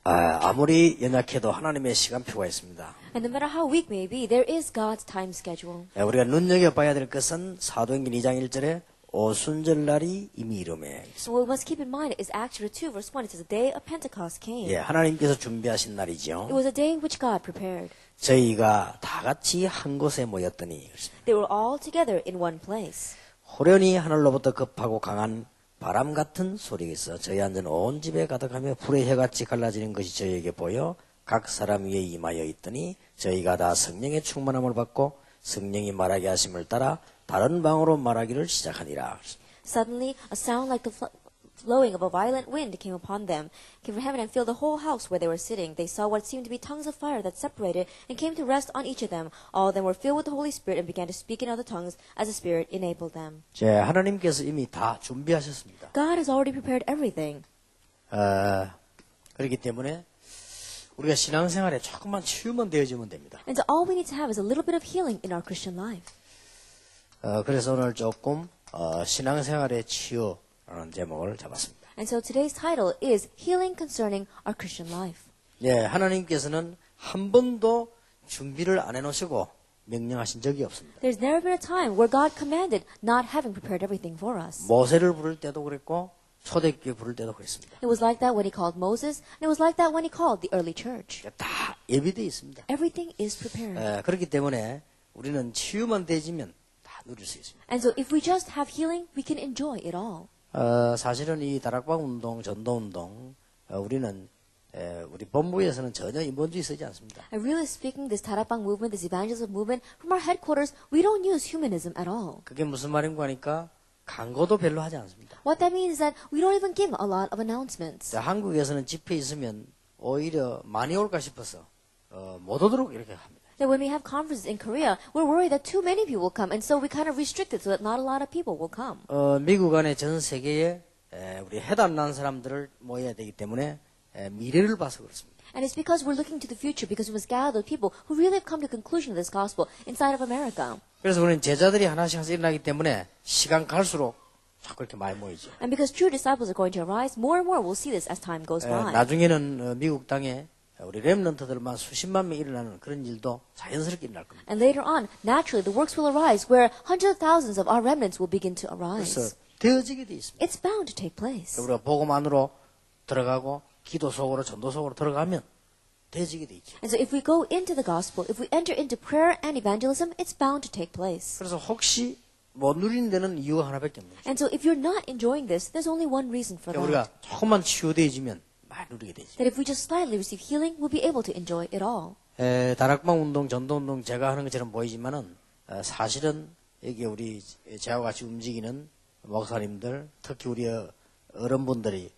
아무리 연약해도 하나님의 시간표가 있습니다. And no matter how weak may be, there is God's time schedule. 우리가 눈여겨봐야 될 것은 사도행전 2장 1절에 오순절날이 이미 이름에 So what we must keep in mind is Acts 2 verse 1. It says the day of Pentecost came. 하나님께서 준비하신 날이죠. It was a day which God prepared. 저희가 다 같이 한 곳에 모였더니 They were all together in one place. 호련히 하늘로부터 급하고 강한 바람 같은 소리가 있어 저희 앉은 온 집에 가득하며 불의 혀같이 갈라지는 것이 저희에게 보여 각 사람 위에 임하여 있더니 저희가 다 성령의 충만함을 받고 성령이 말하게 하심을 따라 다른 방으로 말하기를 시작하니라. Suddenly, a sound like the blowing of a violent wind came upon them, came from heaven and filled the whole house where they were sitting. They saw what seemed to be tongues of fire that separated and came to rest on each of them. All of them were filled with the Holy Spirit and began to speak in other tongues as the Spirit enabled them. 하나님께서 이미 다 준비하셨습니다. God has already prepared everything. 그렇기 때문에 우리가 신앙생활에 조금만 치유만 되어지면 됩니다. And so all we need to have is a little bit of healing in our Christian life. 그래서 오늘 조금 신앙생활의 치유라는 제목을 잡았습니다. And so today's title is Healing Concerning Our Christian Life. 하나님께서는 한 번도 준비를 안 해놓으시고 명령하신 적이 없습니다. There's never been a time where God commanded not having prepared everything for us. 모세를 부를 때도 그랬고 초대교회 부를 때도 그랬습니다. It was like that when he called Moses, and it was like that when he called the early church. 다 예비되어 있습니다. Everything is prepared. 그렇기 때문에 우리는 치유만 되지면 다 누릴 수 있습니다. And so if we just have healing, we can enjoy it all. 사실은 이 다락방 운동, 전도 운동, 우리는 우리 본부에서는 전혀 인본주의 쓰지 않습니다. And really speaking, this Tarapang movement, this evangelism movement, from our headquarters, we don't use humanism at all. 그게 무슨 말인가 하니까 광고도 별로 하지 않습니다. What that means is that we don't even give a lot of announcements. 한국에서는 집회 있으면 오히려 많이 올까 싶어서 못 오도록 이렇게 합니다. That when we have conferences in Korea, we're worried that too many people will come, and so we kind of restrict it so that not a lot of people will come. 미국 안에 전 세계에 우리 해답 난 사람들을 모여야 되기 때문에 미래를 봐서 그렇습니다. And it's because we're looking to the future, because we must gather people who really have come to the conclusion of this gospel inside of America. 그래서 우리는 제자들이 하나씩 일어나기 때문에 시간 갈수록 자꾸 이렇게 많이 모이죠. And because true disciples are going to arise, more and more we'll see this as time goes by. 나중에는 미국 땅에 우리 렘넌트들만 수십만 명 일어나는 그런 일도 자연스럽게 일어날 겁니다. And later on, naturally, the works will arise where hundreds of thousands of our remnants will begin to 그래서 arise. 되어지게 돼 있습니다. It's bound to take place. 우리가 복음 안으로 들어가고 기도 속으로 전도 속으로 들어가면 되어지게 돼 있죠. And so if we go into the gospel, if we enter into prayer and evangelism, it's bound to take place. 그래서 혹시 못 누리는 데는 이유가 하나밖에 없는 거죠. And so if you're not enjoying this, there's only one reason for 우리가 that. 조금만 치유되어지면 많이 누리게 되죠. That if we just slightly receive healing, we'll be able to enjoy it all. 다락방 운동, 전도 운동 제가 하는 것처럼 보이지만은 사실은 여기 우리 저와 같이 움직이는 목사님들, 특히 우리 어른분들이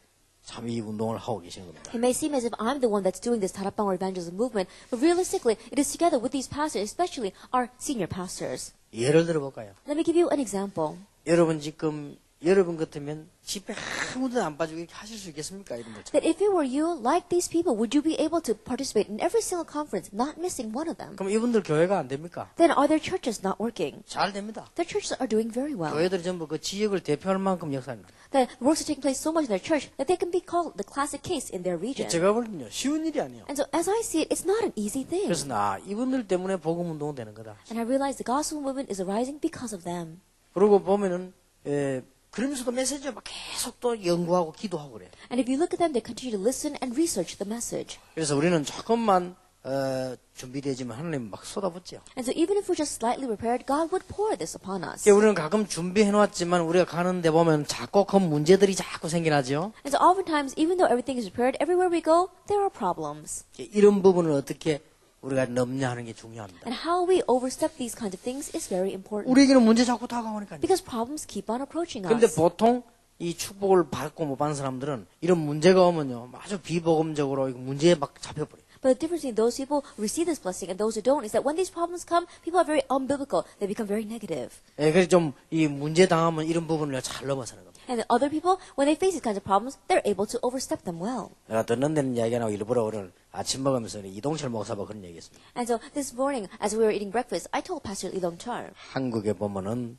참 이 운동을 하고 계시는 겁니다. It may seem as if I'm the one that's doing this Tarapang or evangelism movement, but realistically, it is together with these pastors, especially our senior pastors. 예를 들어 볼까요? Let me give you an example. 여러분 지금 여러분 같으면 집회 아무데나 안 빠지고 이렇게 하실 수 있겠습니까? 이런 것처럼. That if it were you, like these people, would you be able to participate in every single conference, not missing one of them? 그럼 이분들 교회가 안 됩니까? Then are their churches not working? 잘 됩니다. Their churches are doing very well. 교회들이 전부 그 지역을 대표할 만큼 역사입니다. The works are taking place so much in their church that they can be called the classic case in their region. 제가 볼 때는요 쉬운 일이 아니에요. And so as I see it, it's not an easy thing. 그래서 나 이분들 때문에 복음 운동은 되는 거다. And I realize the gospel movement is arising because of them. 그러고 보면은 그러면서도 메시지를 막 계속 또 연구하고 기도하고 그래요. And if you look at them, they continue to listen and research the message. 그래서 우리는 조금만 준비되지만 하나님 막 쏟아붓죠. And so even if we're just slightly prepared, God would pour this upon us. 우리는 가끔 준비해놓았지만 우리가 가는데 보면 자꾸 그 문제들이 자꾸 생겨나죠. And so oftentimes, even though everything is prepared, everywhere we go, there are problems. 이런 부분을 어떻게 우리가 넘냐 하는 게 중요합니다. And how we overstep these kinds of things is very important. 우리에게는 문제 자꾸 다가오니까요. Because problems keep on approaching 근데 us. 보통 이 축복을 받고 못 받는 사람들은 이런 문제가 오면요 아주 비복음적으로 문제에 막 잡혀버려요. But the difference between those people who receive this blessing and those who don't is that when these problems come, people are very unbiblical. They become very negative. 그래서 좀 이 문제 당하면 이런 부분을 잘 넘어서는 겁니다. And the other people, when they face these kinds of problems, they're able to overstep them well. 내가 듣는 데는 이야기가 나고 일부러 오늘 아침 먹으면서 이동철 목사가 그런 얘기했습니다. And so this morning, as we were eating breakfast, I told Pastor Lee Dong-chul, 한국에 보면은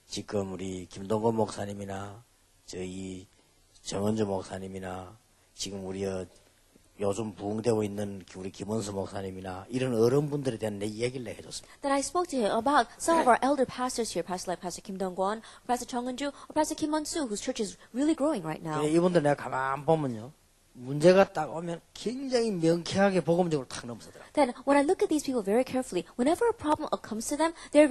지금 우리 김동건 목사님이나 저희 정은주 목사님이나 지금 우리 요즘 부흥되고 있는 우리 김원수 목사님이나 이런 어른분들에 대한 내 얘기를 해줬습니다. Then I spoke to him about some of our elder pastors here, Pastor like Pastor Kim Dong-kwon, or Pastor Chung Eun-ju, or Pastor Kim Won-soo, whose church is really growing right now. 이분들 내가 가만 보면요. 문제가 딱 오면 굉장히 명쾌하게 복음적으로 탁 넘어서더라고요. Then, when I look at these people very carefully, whenever a problem comes to them, they're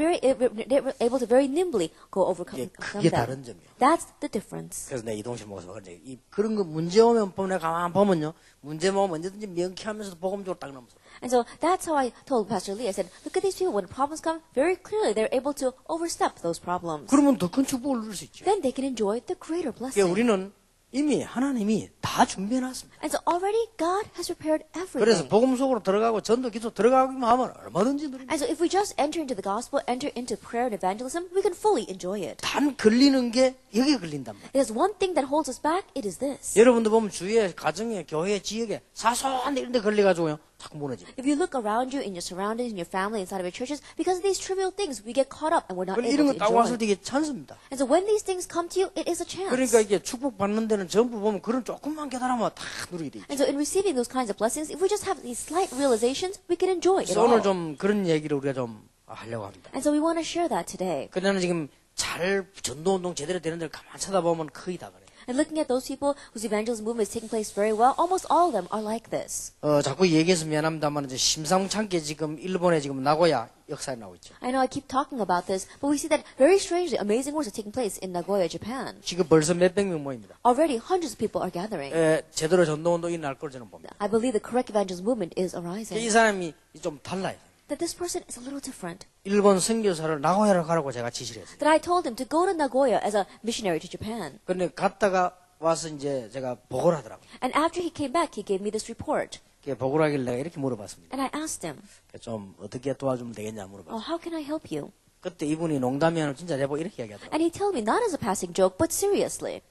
able to very nimbly go overcome 그게 다른 them. 점이에요. That's the difference. 그래서 내가 이동식 목사가 그런 거 문제 오면 보면 내가 가만 보면요. 문제 오면 언제든지 명쾌하면서도 복음적으로 딱 넘어서. And so that's how I told Pastor Lee. I said, look at these people. When problems come, very clearly they're able to overstep those problems. 그러면 더 큰 축복을 누릴 수 있죠. Then they can enjoy the greater 그러니까 blessing. 우리는 이미 하나님이 다 준비해놨습니다. And so already God has prepared 그래서 everything. 복음 속으로 들어가고 전도 기도 들어가기만 하면 얼마든지 누립니다. And so if we just enter into the gospel, enter into prayer and evangelism, we can fully enjoy it. 단 걸리는 게 여기에 걸린단 말이에요. There's one thing that holds us back. It is this. 여러분들 보면 주위에 가정에 교회 지역에 사소한 데 이런 데 걸려가지고요. 자꾸 무너집니다. If you look around you, in your surroundings, in your family, inside of your churches, because of these trivial things, we get caught up and we're not 이런 able 거 딱 to 왔을 enjoy. 때 이게 찬스입니다. And so when these things come to you, it is a chance. 그러니까 이게 축복 받는 데는 전부 보면 그런 조금만 깨달으면 다 누리게 돼 있죠. And so in receiving those kinds of blessings, if we just have these slight realizations, we can enjoy it 그래서 오늘 all. 좀 그런 얘기를 우리가 좀 하려고 합니다. And so we want to share that today. 그러나 지금 잘 전도운동 제대로 되는 데를 가만 쳐다보면 거의 다 그래요. And looking at those people whose evangelism movement is taking place very well, almost all of them are like this. 자꾸 얘기해서 미안합니다만 이제 심상찮게 지금 일본에 지금 나고야 역사에 나오고 있죠. I know I keep talking about this, but we see that very strangely, amazing works are taking place in Nagoya, Japan. 지금 벌써 몇백 명 모입니다. Already hundreds of people are gathering. 제대로 전도운동이 날 걸 저는 봅니다. I believe the correct evangelism movement is 이 arising. 사람이 좀 달라요. That this person is a little different. 일본 선교사를 나고야를 가라고 제가 지시를 했어요. That I told him to go to Nagoya as a missionary to Japan. 근데 갔다가 와서 이제 제가 보고를 하더라고요. And after he came back, he gave me this report. 보고를 하길래 내가 이렇게 물어봤습니다. And I asked him, 좀 어떻게 도와주면 되겠냐 물어봤어요. how can I help you? 그때 이분이 농담이 아니라 진짜 내보고 이렇게 이야기하더라고요. And he told me, not as a passing joke, but seriously.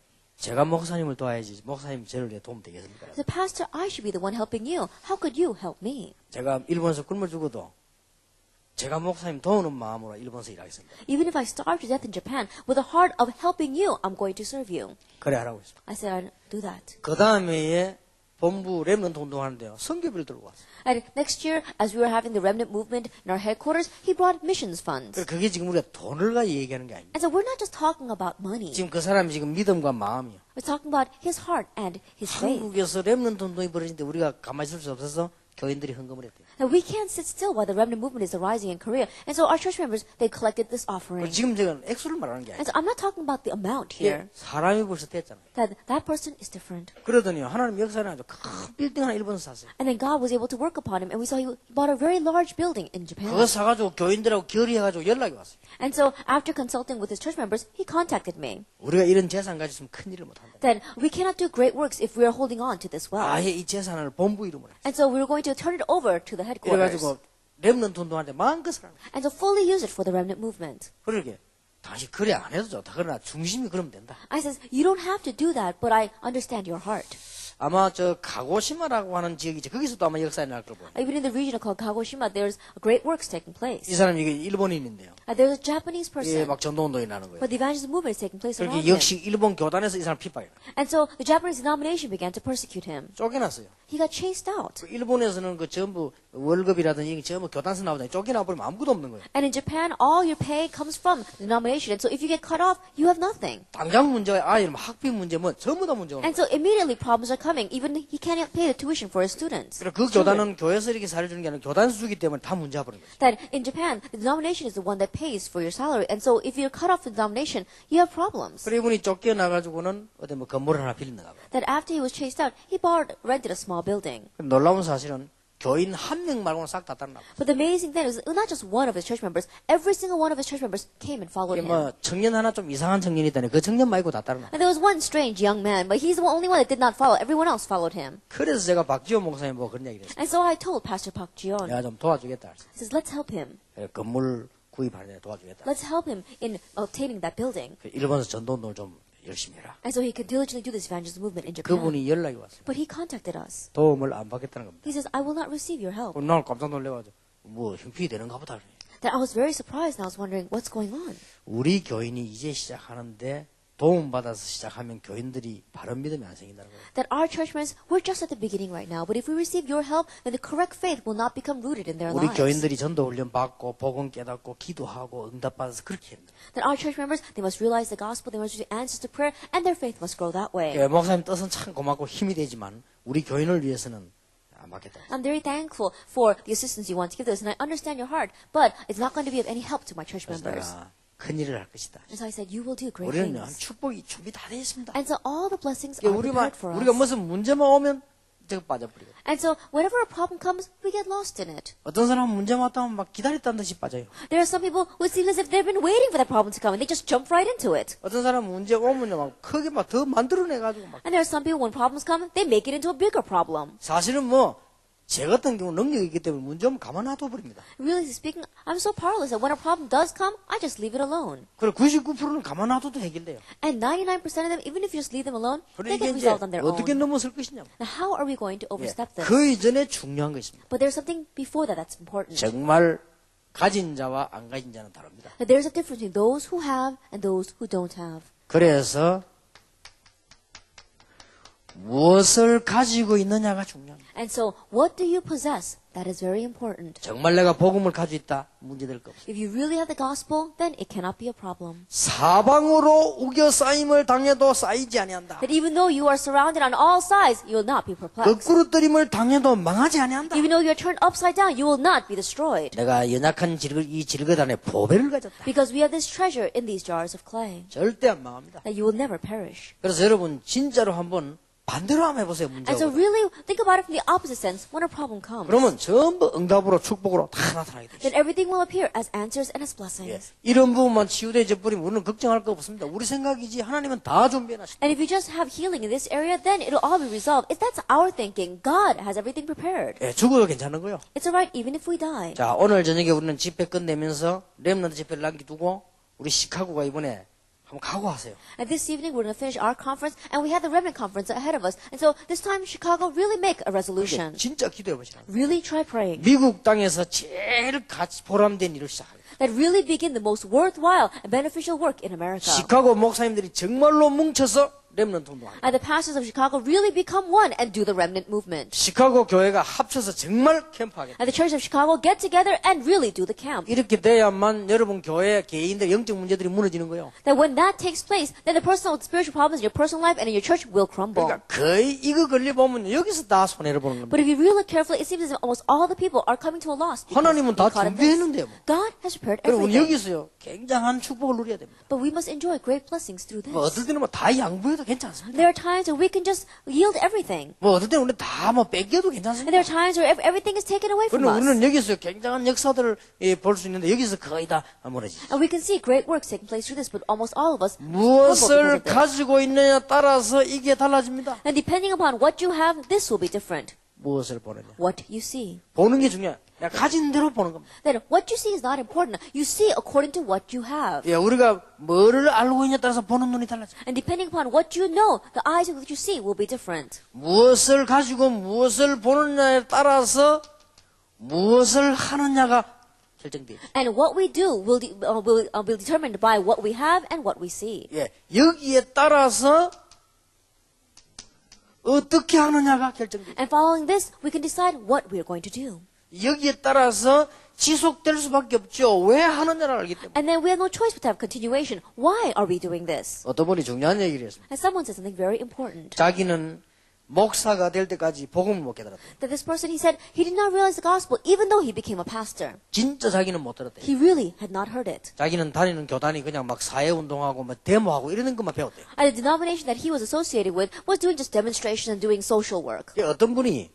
제가 목사님을 도와야지 목사님 저를 위해 도움 되겠습니까? As a pastor, I should be the one helping you. How could you help me? 제가 일본에서 굶어 죽어도 제가 목사님 도우는 마음으로 일본에서 일하겠습니다. Even if I starve to death in Japan, with a heart of helping you, I'm going to serve you. 그래 하라고 했습니다. I said, I'll do that. 그 다음에 본부 랩런트 운동하는데요. 선교비를 들고 왔어요. And next year, as we were having the remnant movement in our headquarters, he brought missions funds. 그게 지금 우리가 돈을 가지고 얘기하는 게 아닙니다. And so we're not just talking about money. 지금 그 사람이 지금 믿음과 마음이요. We're talking about his heart and his faith. 한국에서 랩런트 운동이 벌어지는데 우리가 가만히 있을 수 없어서 교인들이 헌금을 했대요. Now we can't sit still while the remnant movement is arising in Korea. And so our church members, they collected this offering. 지금 제가 액수를 말하는 게 And 아니에요. so I'm not talking about the amount here. 사람이 벌써 됐잖아요. That person is different. 그러더니 하나님 역사를 아주 큰 빌딩 하나 일본에서 샀어요. And then God was able to work upon him. And we saw he bought a very large building in Japan. 그거 사가지고 교인들하고 결의해가지고 연락이 왔어요. And so after consulting with his church members, he contacted me. 우리가 이런 재산 가지고 있으면 큰 일을 못한다. That we cannot do great works if we are holding on to this wealth. 아예 이 재산을 본부 이름으로 했어요. And so we were going to turn it over to the headquarters. 그래가지고 랩런트 운동하는데 마음껏 하는 거예요. And so fully use it for the remnant movement. 그러게 당신 그래 안 해도 좋다. 그러나 중심이 그러면 된다. I says, you don't have to do that, but I understand your heart. 아마 저 가고시마라고 하는 지역이죠. 거기서도 아마 역사에 날 걸 보여요. Even in the region called Kagoshima, there's great works taking place. 이 사람이 이게 일본인인데요. There's a Japanese 예, person, 막 전도운동이 나는 거예요. but the evangelism movement is taking place around 그렇게 him. 역시 일본 교단에서 이 사람 핍박해요. And so the Japanese denomination began to persecute him. 쫓겨났어요. He got chased out. 그 일본에서는 그 전부 월급이라든지 이게 전부 교단에서 나오잖아요. 쫓겨나 버리면 아무것도 없는 거예요. And in Japan, all your pay comes from the denomination. And so if you get cut off, you have nothing. 당장 문제가 아니면 학비 문제 뭐 전부 다 문제가 오는 And 거예요. so immediately problems are coming. Even he can't pay the tuition for his students. 그래서 그 교단은 교회에서 이렇게 살려주는 게 아니라 교단에서 주기 때문에 다 문제가 버린 거예요. That in Japan, the denomination is the one that pays for your salary. And so if you're cut off from the denomination, you have problems. 그래 이분이 쫓겨나가지고는 어디 뭐 건물을 하나 빌렸나 봐요. That after he was chased out, he rented a small building. 놀라운 사실은 교인 한 명 말고는 싹 다 따르나 봐요. But the amazing thing is not just one of his church members, every single one of his church members came and followed him. 뭐 청년 하나 좀 이상한 청년이 있다네. 그 청년 말고 다 따르나. And there was one strange young man, but he's the only one that did not follow. Everyone else followed him. 그래서 제가 박지호 목사님 보고 그런 얘기를 했어요. And so I told Pastor Park Ji-yeon, 내가 좀 도와주겠다. 했어요. he says, let's help him. 건물 구입하는 데 도와주겠다. Let's help him in obtaining that building. 일본에서 전도운동을 좀 열심히 해라. And so he could diligently do this evangelism movement in Japan. 그분이 연락이 왔어요. But he contacted us. 도움을 안 받겠다는 겁니다. He says, I will not receive your help. 나 깜짝 놀래가지고 뭐 형편이 되는가 보다. That I was very surprised and I was wondering, what's going on? 우리 교인이 이제 시작하는데 도움받아서 시작하면 교인들이 바른 믿음이 안 생긴다는 거예요. That our church members, we're just at the beginning right now, but if we receive your help, then the correct faith will not become rooted in their 우리 lives. 교인들이 전도 훈련 받고 복음 깨닫고 기도하고 응답받아서 그렇게 합니다. That our church members, they must realize the gospel, they must receive answers to prayer, and their faith must grow that way. 예, 목사님 뜻은 참 고맙고 힘이 되지만 우리 교인을 위해서는 안 맞겠다. I'm very thankful for the assistance you want to give us, and I understand your heart, but it's not going to be of any help to my church 그래서 members. 내가 큰 일을 할 것이다. And so I said, you will do great 우리는 things. 축복이 준비 다 되어 있습니다. And so all the blessings 예, are 우리가 prepared for 우리가 us. 무슨 문제만 오면 제가 빠져버리고. And so whenever a problem comes, we get lost in it. 어떤 사람은 문제만 왔다면 막 기다렸다는 듯이 빠져요. There are some people who seem as if they've been waiting for that problem to come, and they just jump right into it. 어떤 사람은 문제가 오면요 막 크게 막 더 만들어내가지고 막. And there are some people, when problems come, they make it into a bigger problem. 사실은 뭐 제 같은 경우 능력이 있기 때문에 문제 오면 가만 놔둬 버립니다. Really speaking, I'm so powerless that when a problem does come, I just leave it alone. 그리고 99%는 가만 놔둬도 해결돼요. And 99% of them, even if you just leave them alone, they 그러니까 get 이제 resolved on their 어떻게 own. 넘어설 것이냐. Now, how are we going to 예, overstep this? 그 이전에 중요한 거 있습니다. But there's something before that that's important. 정말 가진 자와 안 가진 자는 다릅니다. That there's a difference between those who have and those who don't have. 그래서 무엇을 가지고 있느냐가 중요합니다. And so, what do you possess? That is very important. 정말 내가 복음을 가지고 있다 문제될 거 없어요. If you really have the gospel, then it cannot be a problem. 사방으로 우겨 쌓임을 당해도 쌓이지 아니한다. That even though you are surrounded on all sides, you will not be perplexed. 거꾸로 뜨림을 당해도 망하지 아니한다. Even though you are turned upside down, you will not be destroyed. 내가 연약한 이 질것 안에 보배를 가졌다. Because we have this treasure in these jars of clay. 절대 안 망합니다. That you will never perish. 그래서 여러분 진짜로 한번 반대로 한번 해보세요. And 문제가 so 오거든. really think about it from the opposite sense when a problem comes. 그러면 전부 응답으로 축복으로 다 나타나게 되죠. Then everything will appear as answers and as blessings. 이런 부분만 치유되어 버리면 우리는 걱정할 거 없습니다. 우리 생각이지 하나님은 다 준비해놨습니다. And if you just have healing in this area, then it'll all be resolved. If that's our thinking, God has everything prepared. 예, 죽어도 괜찮은 거요. It's alright even if we die. 자, 오늘 저녁에 우리는 집회 끝내면서 렘넌트 집회를 남겨두고 우리 시카고가 이번에 한번 각오하세요. And this evening we're going to finish our conference, and we have the Remnant Conference ahead of us. And so this time, Chicago, really make a resolution. 진짜 기도해 보시라. Really try praying. 미국 땅에서 제일 같이 보람된 일을 시작하겠다. That really begin the most worthwhile and beneficial work in America. 시카고 목사님들이 정말로 뭉쳐서 렘넌트 운동합니다. And the pastors of Chicago really become one and do the remnant movement. 시카고 교회가 합쳐서 정말 캠프하겠다. And the church of Chicago get together and really do the camp. 이렇게 돼야만 여러분 교회 개인들 영적 문제들이 무너지는 거예요. That when that takes place, then the personal spiritual problems in your personal life and in your church will crumble. 그러니까 거의 이거 걸려보면 여기서 다 손해를 보는 겁니다. But if you really look carefully, it seems as if almost all the people are coming to a loss. because 하나님은 다 they caught in this. 준비했는데요. God has prepared 그리고 우리 everything. 여기서요 굉장한 축복을 누려야 됩니다. But we must enjoy great blessings through 뭐 this. 어떨 때는 뭐 다 양보해도 괜찮습니다. There are times where we can just yield everything. 뭐 어떨 때는 우리 다 뭐 뺏겨도 And 괜찮습니다. there are times where everything is taken away from 그러나 us. 우리는 여기서 굉장한 역사들을 볼 수 있는데 여기서 거의 다 무너지죠. And we can see great works taking place through this, but almost all of us 무엇을 crumble because of this. 가지고 있느냐에 따라서 이게 달라집니다. And depending upon what you have, this will be different. 무엇을 보느냐. What you see. 보는 게 중요해요. 내가 가진 대로 보는 겁니다. Then what you see is not important. You see according to what you have. 예, 우리가 뭐를 알고 있냐에 따라서 보는 눈이 달라져요. And depending upon what you know, the eyes with which you see will be different. 무엇을 가지고 무엇을 보느냐에 따라서 무엇을 하느냐가 결정돼요. And what we do will be determined by what we have and what we see. 예, 여기에 따라서 어떻게 하느냐가 결정돼요. And following this, we can decide what we are going to do. 여기에 따라서 지속될 수밖에 없죠. 왜 하느냐를 알기 때문에. And then we have no choice but to have continuation. Why are we doing this? 어떤 분이 중요한 얘기를 했습니다. And someone said something very important. 자기는 목사가 될 때까지 복음을 못 깨달았다. That this person, he said, he did not realize the gospel even though he became a pastor. 진짜 자기는 못 들었대. He really had not heard it. 자기는 다니는 교단이 그냥 막 사회운동하고 막 데모하고 이러는 것만 배웠대. And the denomination that he was associated with was doing just demonstration and doing social work. 어떤 분이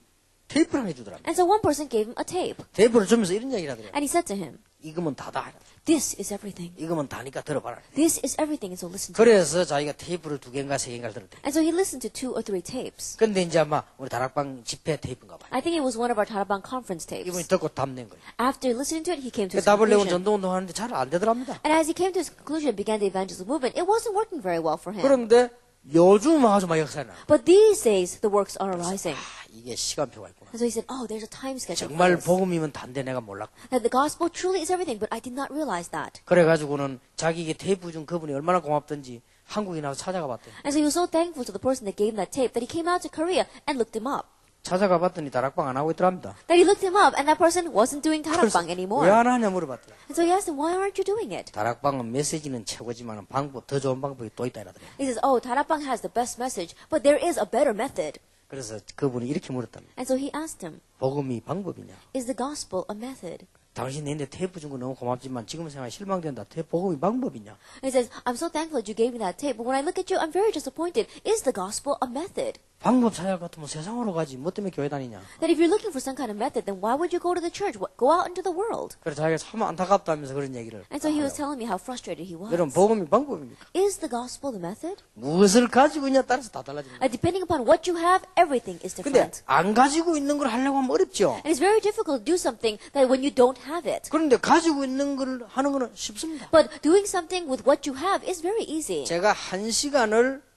테이프를 해주더랍니다. And so one person gave him a tape. 테이프를 주면서 이런 얘기를 하더래요. And he said to him, 이거면 다다. this is everything. 이거면 다니까 들어봐라. This is everything. And so listen to it. 그래서 자기가 테이프를 2개인가 3개인가 들었대. And so he listened to 2 or 3 tapes. 근데 이제 아마 우리 다락방 집회 테이프인가 봐요. I think it was one of our Tarabang conference tapes. 이분이 듣고 답낸 거예요. After listening to it, he came to his 답을 내고 conclusion. 전도운동 하는데 잘 안 되더랍니다. And as he came to his conclusion and began the evangelism movement, it wasn't working very well for him. 그런데 요즘 아주 막 역사에 나. But these days, the works are arising. 이게 시간표가 있구나. And so he said, oh, there's a time schedule for 정말 this. 복음이면 단데 내가 몰랐고. That the gospel truly is everything, but I did not realize that. 그래가지고는 자기에게 테이프 준 그분이 얼마나 고맙던지 한국에 나와서 찾아가 봤대요. And so he was so thankful to the person that gave him that tape that he came out to Korea and looked him up. 찾아가 봤더니 다락방 안 하고 있더랍니다. That he looked him up and that person wasn't doing 그래서 다락방 anymore. 왜 안 하냐 물어봤더라. And so he asked him, why aren't you doing it? 다락방은 메시지는 최고지만 방법, 더 좋은 방법이 또 있다 이러더래요. He says, oh, 다락방 has the best message, but there is a better method. 그래서 그분이 이렇게 물었답니다. And so he asked him, 복음이 방법이냐? is the gospel a method? 당신 내한테 테이프 준 거 너무 고맙지만 지금 생활 실망된다. 복음이 방법이냐? And he says, I'm so thankful that you gave me that tape, but when I look at you, I'm very disappointed. Is the gospel a method? 방법 찾아갈 것 같으면 세상으로 가지. 뭐 때문에 교회 다니냐? That if you're looking for some kind of method, then why would you go to the church? Go out into the world. 그래서 자기가 참 안타깝다 하면서 그런 얘기를. And so he was telling me how frustrated he was. 여러분 복음이 방법입니까? Is the gospel the method? 무엇을 가지고 있냐에 따라서 다 달라집니다. Depending upon what you have, everything is 근데 different. 안 가지고 있는 걸 하려고 하면 어렵죠. And it's very difficult to do something that when you don't have it. 그런데 가지고 있는 걸 하는 거는 쉽습니다. But doing something with what you have is very easy. 제가 1시간을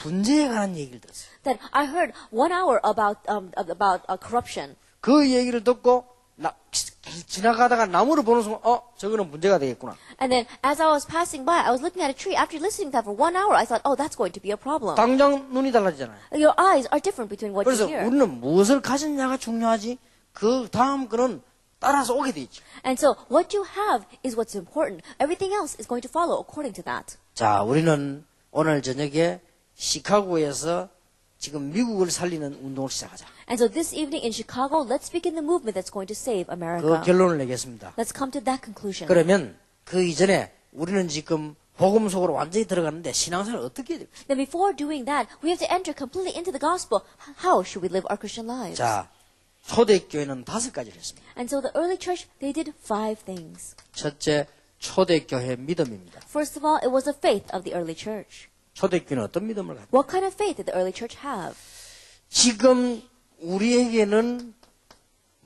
분재에 관한 얘기를 들었어요. That I heard 1 hour about corruption. 그 얘기를 듣고 지나가다가 나무를 보는 순간 저거는 문제가 되겠구나. And then as I was passing by, I was looking at a tree. After listening to that for 1 hour, I thought, oh, that's going to be a problem. 당장 눈이 달라지잖아요. Your eyes are different between what 그래서 you hear. 우리는 무엇을 가졌냐가 중요하지 그 다음 거는 따라서 오게 돼 있죠. And so what you have is what's important. Everything else is going to follow according to that. 자, 우리는 오늘 저녁에 시카고에서 지금 미국을 살리는 운동을 시작하자. And so this evening in Chicago, let's begin the movement that's going to save 그 America. 결론을 내겠습니다. Let's come to that conclusion. 그러면 그 이전에 우리는 지금 복음 속으로 완전히 들어가는데 신앙생활을 어떻게 해야 될까? Then before doing that, we have to enter completely into the gospel. How should we live our Christian lives? 자, 초대교회는 5가지를 했습니다. And so the early church, they did 5 things. 첫째, 초대교회 믿음입니다. First of all, it was the faith of the early church. 초대교회는 어떤 믿음을 갖고? What kind of faith did the early church have? 지금 우리에게는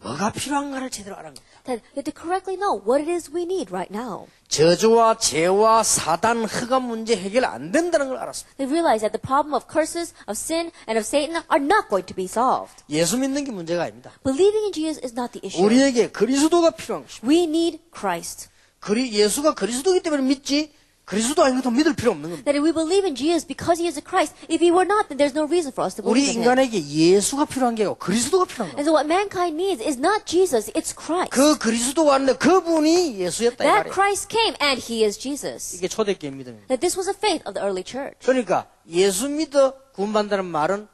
뭐가 필요한가를 제대로 알아야 합니다. That you have to correctly know what it is we need right now. 저주와 죄와 사단 흑암 문제 해결 안 된다는 걸 알았습니다. They realized that the problem of curses, of sin, and of Satan are not going to be solved. 예수 믿는 게 문제가 아닙니다. Believing in Jesus is not the issue. 우리에게 그리스도가 필요한 것입니다. We need Christ. 예수가 그리스도이기 때문에 믿지 그리스도 아닌 것도 믿을 필요 없는 겁니다. That if we believe in Jesus because he is a Christ, if he were not, then there's no reason for us to 우리 believe in him. 인간에게 예수가 필요한 게 아니고 그리스도가 필요한 And 겁니다. so what mankind needs is not Jesus, it's Christ. 그 그리스도가 왔는데 그분이 예수였다 이 That 말이에요. Christ came and he is Jesus. 이게 초대교회 믿음입니다. That this was a faith of the early church. 그러니까 예수 믿어 구원받는다는 말은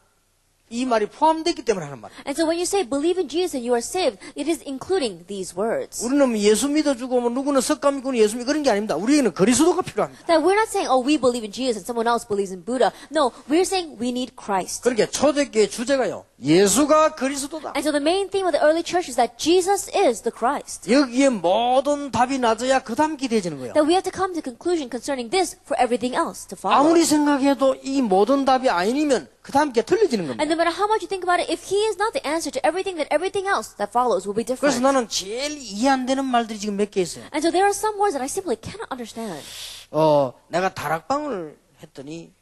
이 말이 포함되기 때문에 하는 말이에요. And so when you say believe in Jesus and you are saved, it is including these words. 우리는 예수 믿어주고 뭐 누구는 석가 믿고 예수 믿고 그런 게 아닙니다. 우리에게는 그리스도가 필요합니다. That we're not saying, oh, we believe in Jesus and someone else believes in Buddha. No, we're saying we need Christ. 그러니까 초대교회 주제가요. 예수가 그리스도다. And so the main theme of the early church is that Jesus is the Christ. 여기에 모든 답이 낮아야 그 다음 기대해지는 거예요. That we have to come to conclusion concerning this for everything else to follow. 아무리 생각해도 이 모든 답이 아니면 그 다음 게 틀려지는 겁니다. And no matter how much you think about it, if he is not the answer to everything, then everything else that follows will be 그래서 different. 나는 제일 이해 안 되는 말들이 지금 몇 개 있어요. And so there are some words that I simply cannot understand. 내가 다락방을 했더니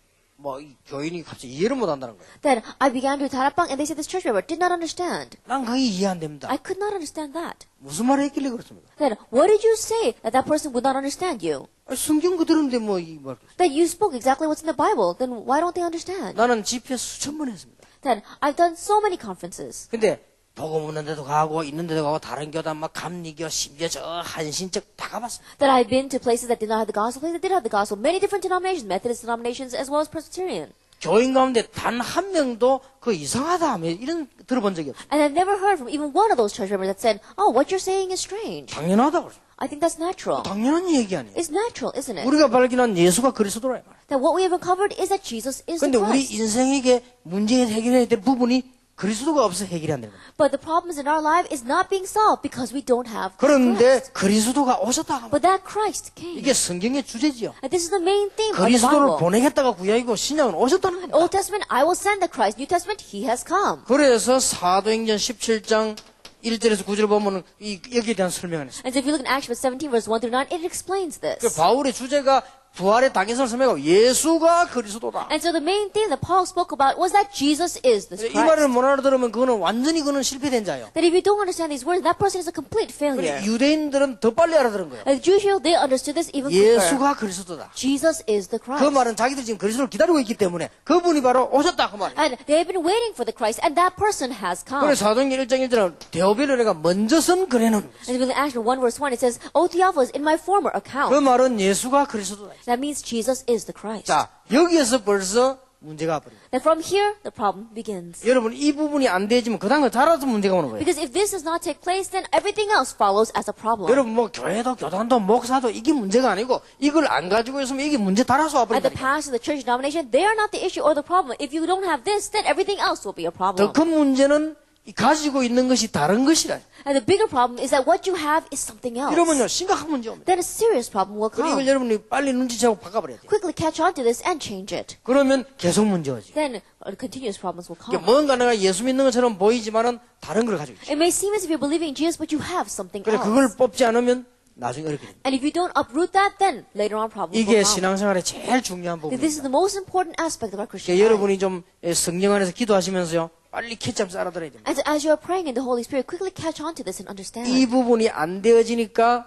이 교인이 갑자기 이해를 못 한다는 거예요. Then I began to 다락방 and they said this church member did not understand. 난 그게 이해 안 됩니다. I could not understand that. 무슨 말을 했길래 그렇습니까? Then what did you say that that person would not understand you? 성경 그대로인데 이 말. That you spoke exactly what's in the Bible. Then why don't they understand? 나는 집회 수천 번 했습니다. Then I've done so many conferences. 근데 복음 없는 데도 가고 있는 데도 가고 다른 교단 막 감리교 심지어 저 한신적 다 가봤습니다. That I've been to places that did not have the gospel, places that did have the gospel, many different denominations, Methodist denominations as well as Presbyterian. 교인 가운데 단 한 명도 그 이상하다 하면 이런 들어본 적이 없어요. And I've never heard from even one of those church members that said, oh, what you're saying is strange. 당연하다고. I think that's natural. 당연한 얘기 아니에요. It's natural, isn't it? 우리가 발견한 예수가 그리스도라 이 말이에요. That what we have uncovered is that Jesus is the 근데 우리 Christ. 인생에게 문제 해결해야 될 부분이 그리스도가 없어 해결이 안 되는 거예요. But the problems in our life is not being solved because we don't have 그런데 Christ. 그리스도가 오셨다 하면 But that Christ came. 이게 성경의 주제지요. And this is the main theme of the 그리스도를 Bible. 보내겠다가 구약이고 신약은 오셨다는 겁니다. Old Testament, I will send the Christ. New Testament, He has come. 그래서 사도행전 17장 1절에서 9절 보면은 여기에 대한 설명을 했어요. And so if you look in Acts 17 verse 1 through 9, it explains 그 this. 바울의 주제가 부활의 당위성을 설명하고 예수가 그리스도다. And so the main thing that Paul spoke about was that Jesus is the 이 Christ. 말을 못 알아들으면 그거는 완전히 그는 실패된 자예요. That if you don't understand these words, that person is a complete failure. 유대인들은 더 빨리 알아들은 거예요. And the Jewish people, they understood this even quicker. 예수가 그리스도다. Jesus is the 그 Christ. 말은 자기들 지금 그리스도를 기다리고 있기 때문에 그분이 바로 오셨다 그 말이에요. And they've been waiting for the Christ, and that person has come. 그래서 사도행전 1장 1절은 데오빌로네가 먼저 쓴 글에는 And in Acts 1 verse 1, it says, O Theophilus, in my former 그 account. 말은 예수가 그리스도다. That means Jesus is the Christ. 자, 여기에서 벌써 문제가 와버립니다. That from here, the problem begins. 여러분 이 부분이 안 되지면 그 다음에 달아서 문제가 오는 거예요. Because if this does not take place, then everything else follows as a problem. 여러분 뭐 교회도 교단도 목사도 이게 문제가 아니고 이걸 안 가지고 있으면 이게 문제 달아서 And the 와버린다. pastor, the church denomination, they are not the issue or the problem. If you don't have this, then everything else will be a problem. 더 큰 문제는 이 가지고 있는 것이 다른 것이라. And the bigger problem is that what you have is something else. 이러면요 심각한 문제 옵니다. Then a serious problem will 그리고 come. 이걸 여러분이 빨리 눈치채고 바꿔버려야 돼요. Quickly catch on to this and change it. 그러면 계속 문제 오지. Then continuous problems will 이게 come. 뭔가 내가 예수 믿는 것처럼 보이지만은 다른 걸 가지고 있죠. It may seem as if you're believing in Jesus, but you have something 그래 그걸 else. 뽑지 않으면 나중에 어렵게 됩니다. And if you don't uproot that, then later on problems will 이게 come. 신앙생활의 제일 중요한 This is 부분입니다. the most important aspect of our Christian 그러니까 life. 여러분이 좀 성령 안에서 기도하시면서요 빨리 캐치하면서 알아들어야 됩니다. And so as you are praying in the Holy Spirit, quickly catch on to this and understand. 이 부분이 안 되어지니까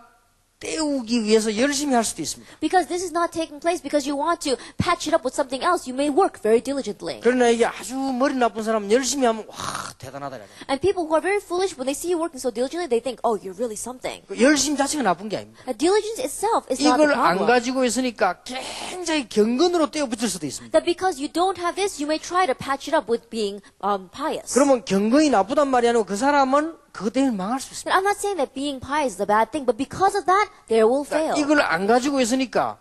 때우기 위해서 열심히 할 수도 있습니다. Because this is not taking place because you want to patch it up with something else, you may work very diligently. 그러나 이게 아주 머리 나쁜 사람은 열심히 하면 와 대단하다. 이래요. And people who are very foolish, when they see you working so diligently, they think, oh, you're really something. 그 열심 자체가 나쁜 게 아닙니다. Diligence itself is not the 이걸 안 problem. 가지고 있으니까 굉장히 경건으로 떼어 붙일 수도 있습니다. That because you don't have this, you may try to patch it up with being pious. 그러면 경건이 나쁘단 말이 아니고 그 사람은 그것 때문에 망할 수 있습니다. But I'm not saying that being pious is a bad thing, but because of that, they will fail. 이걸 안 가지고 있으니까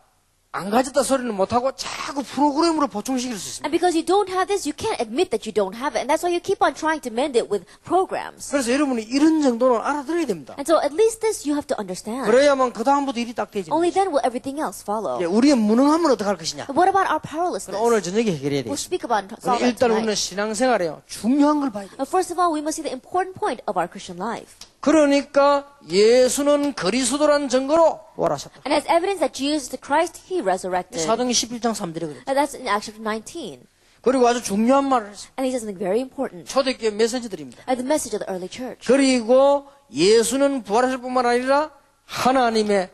안 가졌다 소리는 못하고 자꾸 프로그램으로 보충시킬 수 있습니다. And because you don't have this, you can't admit that you don't have it. And that's why you keep on trying to mend it with programs. 그래서 여러분이 이런 정도는 알아들어야 됩니다. And so at least this you have to understand. 그래야만 그 다음부터 일이 딱 되지. Only then will everything else follow. 우리의 무능함은 어떻게 할 것이냐? But what about our powerlessness? 오늘 저녁에 해결해야 We'll 되겠습니다. speak about solve that 일단 우리는 tonight. 신앙생활에요. 중요한 걸 봐야 돼요. First of all, we must see the important point of our Christian life. 그러니까 예수는 그리스도란 증거로 부활하셨다. And as evidence that Jesus is the Christ, He resurrected. 사도행전 11장 3절에 그랬죠. And that's in Acts chapter 19. 그리고 아주 중요한 말을 했어요. And He says something very important. 초대교회 메시지들입니다. And the message of the early church. 그리고 예수는 부활하실 뿐만 아니라 하나님의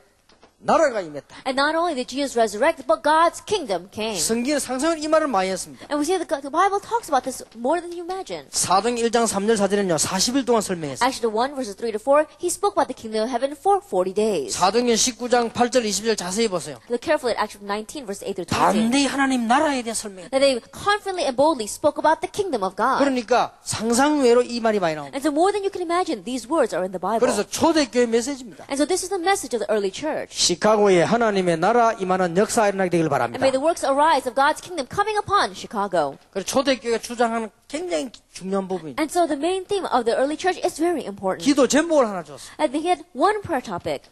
나라가 임했다. And not only did Jesus resurrect, but God's kingdom came. 성경에 상상은 이 말을 많이 했습니다. And we see that the Bible talks about this more than you imagine. 사도행전 1장 3절 4절은요. 40일 동안 설명했어요. Acts 1 verses 3 to 4, He spoke about the kingdom of heaven for 40 days. 사도행전 19장 8절 20절 자세히 보세요. Look carefully at Acts 19 verse 8 through 20. 담대히 하나님 나라에 대해 설명했다. That they confidently and boldly spoke about the kingdom of God. 그러니까 상상 외로 이 말이 많이 나옵니다. And so more than you can imagine, these words are in the Bible. 그래서 초대교회 메시지입니다. And so this is the message of the early church. 시카고에 하나님의 나라 임하는 역사가 일어나게 되길 And 바랍니다. may the works arise of God's kingdom coming upon Chicago. 그래서 초대교회가 주장하는 굉장히 중요한 부분입니다. And so the main theme of the early church is very important. 기도 제목을 하나 줬어요. And they had one prayer topic,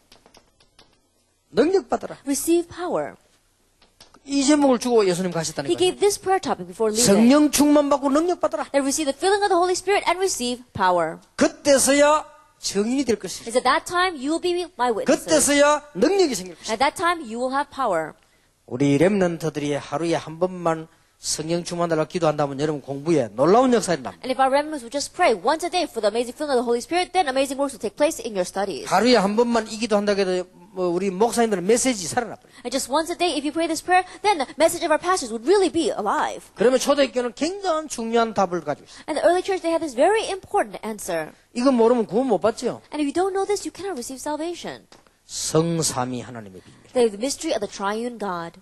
능력 받아라. receive power. 이 제목을 주고 예수님 He 가셨다니까요. gave this prayer topic before leaving. 성령 충만 받고 능력 받아라. That receive the filling of the Holy Spirit and receive power. 그때서야 증인이 될 것이다. Is at that time you will be my witnesses. 그때서야 능력이 생길 것이다. At that time you will have power. 우리 렘넌트들이 하루에 한 번만 성령 충만 달라고 기도한다면 여러분 공부에 놀라운 역사가 일어납니다. And if our remnants would just pray once a day for the amazing filling of the Holy Spirit, then amazing works will take place in your studies. 하루에 한 번만 이 기도한다고 해도 우리 목사님들은 메시지 살아나버려요. And just once a day, if you pray this prayer, then the message of our pastors would really be alive. 그러면 초대교회는 굉장히 중요한 답을 가지고 있어요. And the early church, they had this very important answer. 이거 모르면 구원 못 받죠. And if you don't know this, you cannot receive salvation. 성삼위 하나님의 비밀. The mystery of the triune God.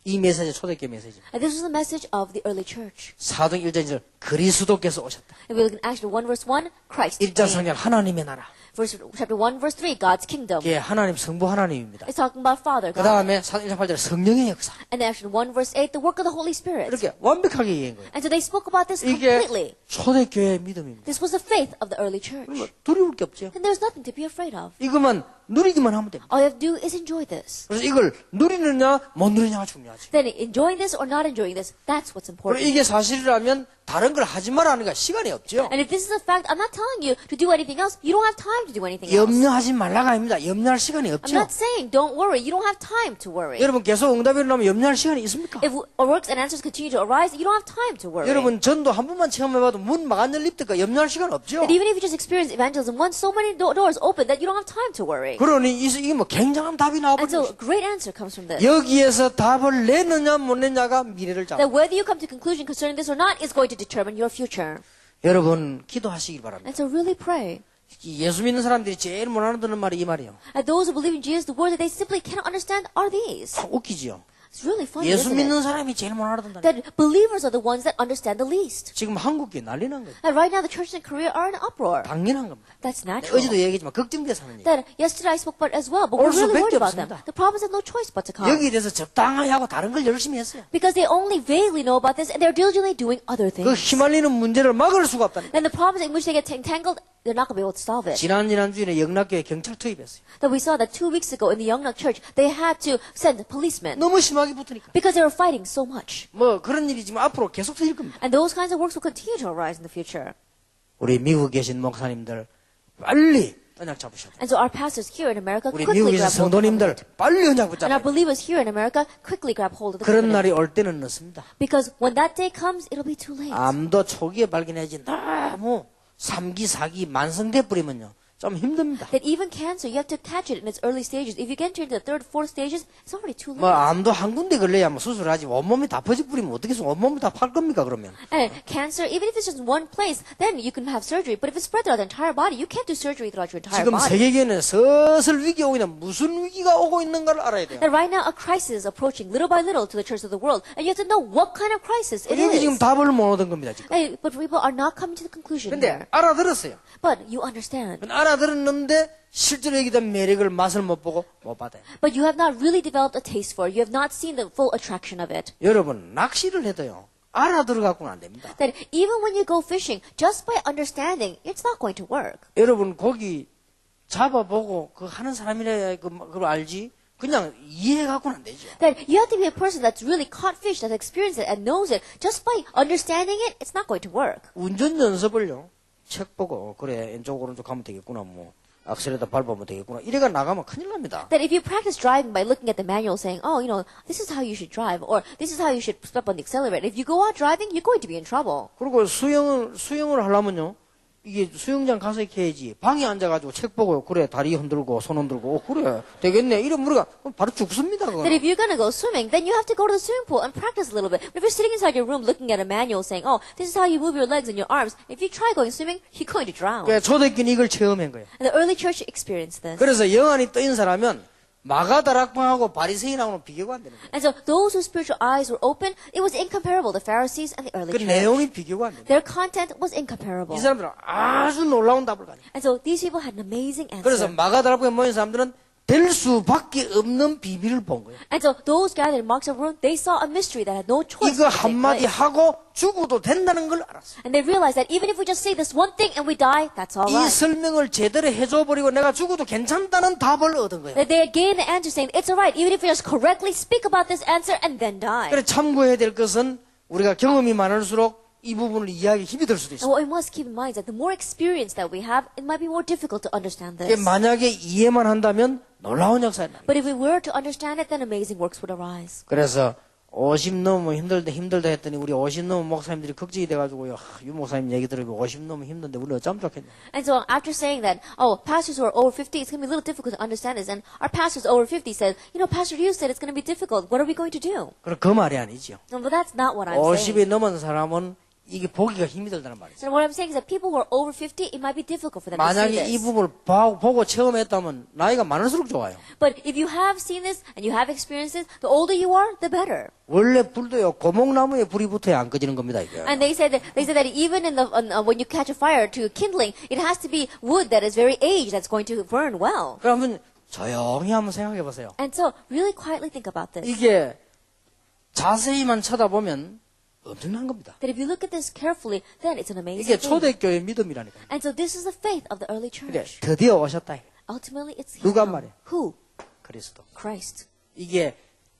이 메시지 초대교회 메시지입니다. And this was the message of the early church. 사도행 1장 1절 그리스도께서 오셨다. If we look in Acts 1 verse 1, Christ 1장 came. 3절 하나님의 나라. Chapter 1 verse 3, God's kingdom. 이게 하나님 성부 하나님입니다. It's talking about Father 그 God. 다음에 사도행 1장 8절 성령의 역사. And then Acts 1 verse 8, the work of the Holy Spirit. 이렇게 완벽하게 얘기한 거예요. And so they spoke about this 이게 completely. 초대교회의 믿음입니다. This was the faith of the early church. 그러면 두려울 게 없죠. And there's nothing to be afraid of. 이거만 누리기만 하면 됩니다. All you have to do is enjoy this. 그래서 이걸 누리느냐 못 누리느냐가 중요하지. Then enjoying this or not enjoying this, that's what's 그리고 important. 이게 사실이라면 다른 걸 하지 말라니까 시간이 없죠. And if this is a fact, I'm not telling you to do anything else. You don't have time to do anything else. 염려하지 말라가 아닙니다. 염려할 시간이 I'm 없죠. not saying don't worry. You don't have time to worry. 여러분 계속 응답이 일어나면 염려할 시간이 있습니까? If works and answers continue to arise, you don't have time to worry. 여러분 전도 한 번만 체험해봐도 문 막 안 열릴 때까 염려할 시간 없죠. And even if you just experience evangelism once, so many doors open that you don't have time to worry. 그러니 이게 뭐 굉장한 답이 And 나와버리죠. so a great answer comes from this. 여기에서 답을 내느냐 못 내냐가 미래를 잡아. That whether you come to conclusion concerning this or not is going to determine your future. 여러분 기도하시길 바랍니다. And so really pray. 예수 믿는 사람들이 제일 못 알아듣는 말이 이 말이에요. And those who believe in Jesus, the words that they simply cannot understand are these. 참 웃기지요. It's really funny, 예수 isn't 믿는 it? 사람이 제일 못 알아듣는다. That believers are the ones that understand the least. 지금 한국이 난리 난 거예요. And right now the churches in Korea are in uproar. 당연한 겁니다. That's natural. 어제도 얘기했지만 걱정돼서 하는 얘기. That yesterday I spoke about it as well, but 올 we're really 수밖에 worried about them. 없습니다. The prophets have no choice but to come. 여기에 대해서 적당하게 하고 다른 걸 열심히 했어요. Because they only vaguely know about this and they're diligently doing other 그 things. 휘말리는 문제를 막을 수가 없다는 거예요. And the problems in which they get entangled, they're not going to be able to solve it. 지난주에 영락교회 경찰 투입했어요. That we saw that 2 weeks ago in the Yongnam church, they had to send policemen 너무 심하게 붙으니까. because they were fighting so much. 뭐 그런 일이 지금 앞으로 계속 생길 겁니다. And those kinds of works will continue to arise in the future. 우리 미국에 계신 목사님들 빨리 언약 잡으셔야 돼요. And so our pastors here in America 우리 quickly 미국에 계신 grab hold of 성도님들 it. 빨리 언약 And our 붙잡아요. believers here in America quickly grab hold of the 그런 날이 covenant. 올 때는 늦습니다. Because when that day comes, it'll be too late. 암도 초기에 발견해야지 너무 3기, 4기 만성돼 버리면요. 좀 힘듭니다. That even cancer, you have to catch it in its early stages. If you get into the third, fourth stages, it's already too 뭐 late. 암도 한 군데 걸려야 뭐 수술하지 온몸이 다 퍼져 버리면 어떻게 해서 온몸이 다 팔 겁니까 그러면? And cancer, even if it's just one place, then you can have surgery. But if it's spread throughout the entire body, you can't do surgery throughout your entire 지금 body. 세계계는 슬슬 위기 오고 있는 무슨 위기가 오고 있는가를 알아야 돼요. That right now a crisis is approaching little by little to the church of the world. And you have to know what kind of crisis it 여기 지금 is. 답을 못 얻은 겁니다 지금. But people are not coming to the conclusion 근데 here. 알아들었어요. But you understand. 알아들었는데 실제로 여기다 매력을 맛을 못 보고 못 받아요. But you have not really developed a taste for it. You have not seen the full attraction of it. 여러분 낚시를 해도요. 알아들어갖고는 안 됩니다. That even when you go fishing, just by understanding, it's not going to work. 여러분 고기 잡아보고 그 하는 사람이라 그걸 알지. 그냥 이해해갖고는 안 되죠. That you have to be a person that's really caught fish, that's experienced it and knows it. Just by understanding it, it's not going to work. 운전 연습을요. 책 보고 그래 왼쪽 오른쪽 가면 되겠구나 뭐 악셀에다 밟으면 되겠구나 이래가 나가면 큰일 납니다. That if you practice driving by looking at the manual saying, oh, you know, this is how you should drive, or this is how you should step on the accelerator, if you go out driving, you're going to be in trouble. 그리고 수영을 하려면요. 이게 수영장 가서 이렇게 해야지. 방에 앉아가지고 책 보고 그래 다리 흔들고 손 흔들고 그래 되겠네. 이러면 우리가 바로 죽습니다. That 그건. if you're going to go swimming, then you have to go to the swimming pool and practice a little bit. But if you're sitting inside your room looking at a manual saying, oh, this is how you move your legs and your arms, if you try going swimming, you're going to drown. 그러니까 초대교는 이걸 체험한 거예요. And the early church experienced this. 그래서 영안이 떠인 사람은 마가다락방하고 바리새인하고는 비교가 안 되는 거예요. And so those whose spiritual eyes were open, it was incomparable, the Pharisees and the early 그 church. 내용이 비교가 안 돼요. Their content was incomparable. 이 사람들은 아주 놀라운 답을 가지고. And so these people had an amazing 그래서 answer. 마가다락방에 모인 사람들은 될 수밖에 없는 비밀을 본 거예요. And so those gathered in Mark's room, they saw a mystery that had no choice 이거 but to take 한마디 place. 하고 죽어도 된다는 걸 알았어요. And they realized that even if we just say this one thing and we die, that's all 이 right. 설명을 제대로 해줘버리고 내가 죽어도 괜찮다는 답을 얻은 거예요. That they had gained the answer saying, it's all right, even if we just correctly speak about this answer and then die. 그래 참고해야 될 것은 우리가 경험이 많을수록 이 부분을 이해하기 힘이 들 수도 And 있어요. what we must keep in mind is that the more experience that we have, it might be more difficult to understand 이게 this. 만약에 이해만 한다면 놀라운 역사가 나요. But if we were to understand it, then amazing works would arise. 그래서 50 넘으면 힘들다 했더니 우리 50 넘은 목사님들이 걱정이 돼가지고요. 유 목사님 얘기 들으면 50 넘으면 힘든데 우리 어쩌면 좋겠냐. And so after saying that, oh, pastors who are over 50, it's going to be a little difficult to understand this. And our pastors over 50 said, you know, Pastor Hughes said it's going to be difficult. What are we going to do? 그럼 그 말이 아니죠. No, but that's not what I'm 50이 saying. 넘은 사람은 이게 보기가 힘이 들다는 말이죠. So what I'm saying is that people who are over 50, it might be difficult for them to see 만약에 이 this. 부분을 보고 체험했다면 나이가 많을수록 좋아요. But if you have seen this and you have experienced this, the older you are, the better. 원래 불도요 고목나무에 불이 붙어야 안 꺼지는 겁니다 이게. And they said that even in the when you catch a fire to kindling, it has to be wood that is very aged that's going to burn well. 그러면 조용히 한번 생각해 보세요. And so really quietly think about this. 이게 자세히만 쳐다보면 엄청난 겁니다. That if you look at this carefully, then it's an 이게 amazing thing. 초대교회 믿음이라니까요. And so this is the faith of the early 그래, church. 드디어 오셨다. Ultimately, it's His 누가 come. 말해? Who? 그리스도. Christ. 이게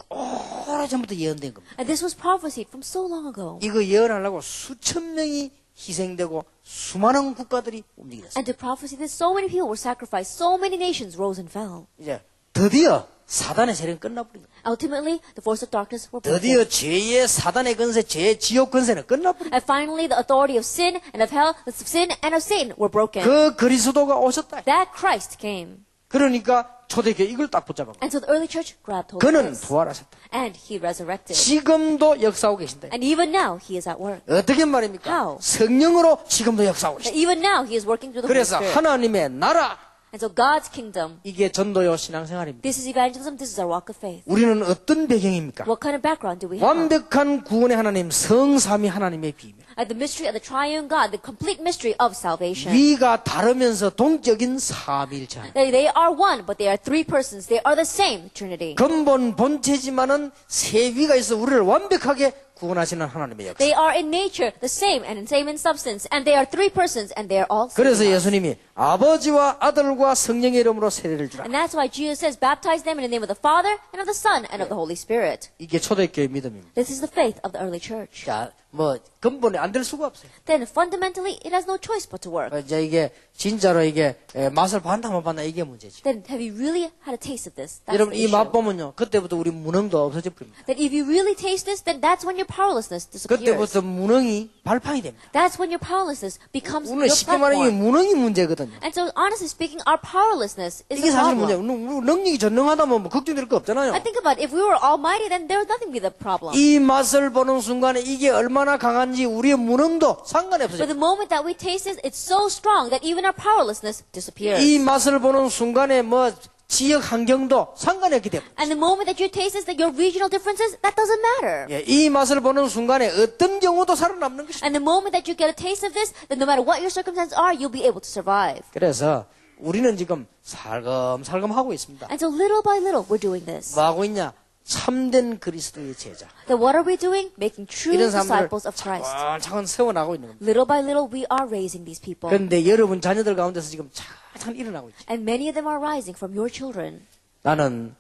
오래전부터 예언된 겁니다. And this was prophesied from so long ago. 이거 예언하려고 수천 명이 희생되고 수많은 국가들이 움직였어요. And to prophesy this, so many people were sacrificed, so many nations rose and fell. 이제 드디어 사단의 세력은 끝나버린 거예요. Ultimately, the force of darkness were broken. 드디어 죄의 사단의 건세, 죄의 지옥 건세는 끝나버린 거예요. And finally, the authority of sin and of hell, the sin and of Satan were broken. 그 그리스도가 오셨다. That Christ came. 그러니까 초대교회 이걸 딱 붙잡아. And so the early church grabbed hold of 그는 this. 부활하셨다. And He resurrected. 지금도 역사하고 계신다. And even now, He is at work. 어떻게 말입니까? How? 성령으로 지금도 역사하고 And 계신다. even now, He is working through the Holy 그래서 Spirit. 하나님의 나라, And so God's kingdom, 이게 전도요 신앙생활입니다. this is evangelism, this is our walk of faith. 우리는 어떤 배경입니까? What kind of background do we have? 완벽한 구원의 하나님, 성삼위 하나님의 비밀. The mystery of the triune God, the complete mystery of salvation. 위가 다르면서 동적인 삼위일체 하나님. They are one, but they are three persons. They are the same Trinity. 근본 본체지만은 세 위가 있어 우리를 완벽하게 구원하시는 하나님의 역사. They are in nature the same and same in substance, and they are three persons, and they are all 그래서 saving us. 예수님이 아버지와 아들과 성령의 이름으로 세례를 주라. And that's why Jesus says, baptize them in the name of the Father, and of the Son, and of the Holy Spirit. 이게 초대교회 믿음입니다. This is the faith of the early church. 자, 뭐 근본에 안 될 수가 없어요. Then fundamentally, it has no choice but to work. 이제 이게 진짜로 이게 맛을 봤나 못 봤나 이게 문제지. Then have you really had a taste of this? That's 여러분 the 이 issue. 맛 보면요, 그때부터 우리 무능도 없어져 버립니다. That if you really taste this, then that's when your powerlessness disappears. 그때부터 무능이 발판이 됩니다. That's when your powerlessness becomes 우리는 your 쉽게 말하면 이게 platform. 무능이 문제거든요. And so, honestly speaking, our powerlessness is 이게 the 사실 문제예요. problem. 능력이 전능하다면 뭐 걱정될 거 없잖아요. I think about it, if we were almighty, then there would nothing be the problem. 이 맛을 보는 순간에 이게 얼마나 강한지 우리의 무능도 상관이 But 없어요. the moment that we taste it, it's so strong that even our powerlessness disappears. 이 맛을 보는 순간에 뭐 지역 환경도 상관이 없기 때문에. And the moment that you taste this, that your regional differences, that doesn't matter. 예, 이 맛을 보는 순간에 어떤 경우도 살아남는 것입니다. And the moment that you get a taste of this, then no matter what your circumstances are, you'll be able to survive. 그래서 우리는 지금 살금살금 하고 있습니다. And so little by little, we're doing this. 뭐 하고 있냐? 참된 그리스도의 제자. Then what are we doing? Making true 이런 사람들을 disciples of Christ. 차근차근 세워나가고 있는 겁니다. Little by little, we are raising these people. 그런데 여러분 자녀들 가운데서 지금 차근차근 일어나고 있죠. And many of them are rising from your children. 나는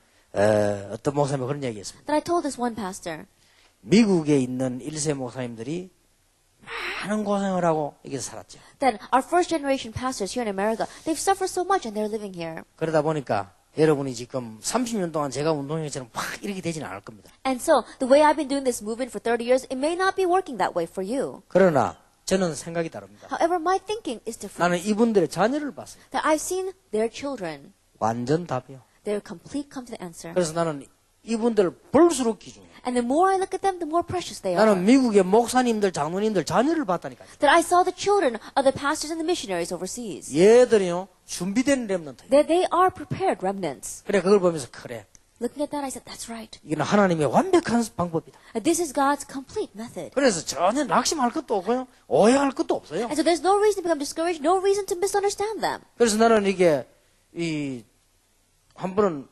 어떤 목사님이 그런 얘기했습니다. That I told this one pastor. 미국에 있는 1세 목사님들이 많은 고생을 하고 여기서 살았죠. That our first generation pastors here in America, they've suffered so much and they're living here. 그러다 보니까 여러분이 지금 30년 동안 제가 운동회처럼 막 이렇게 되지는 않을 겁니다. And so, the way I've been doing this movement for 30 years, it may not be working that way for you. 그러나 저는 생각이 다릅니다. However, my thinking is different. 나는 이분들의 자녀를 봤어요. That I've seen their children, 완전 답이요. they're complete come to the answer. 그래서 나는 이분들을 볼수록 귀중해요. And the more I look at them, the more precious they are. 나는 미국의 목사님들, 장로님들 자녀를 봤다니까요. That I saw the children of the pastors and the missionaries overseas. 얘들이요 준비된 렘넌트. That they are prepared remnants. 그래 그걸 보면서 그래. Looking at that, I said, that's right. 이건 하나님의 완벽한 방법이다. This is God's complete method. 그래서 전혀 낙심할 것도 없고요. 오해할 것도 없어요. And so there's no reason to become discouraged, no reason to misunderstand them. 그래서 나는 이게 한 번은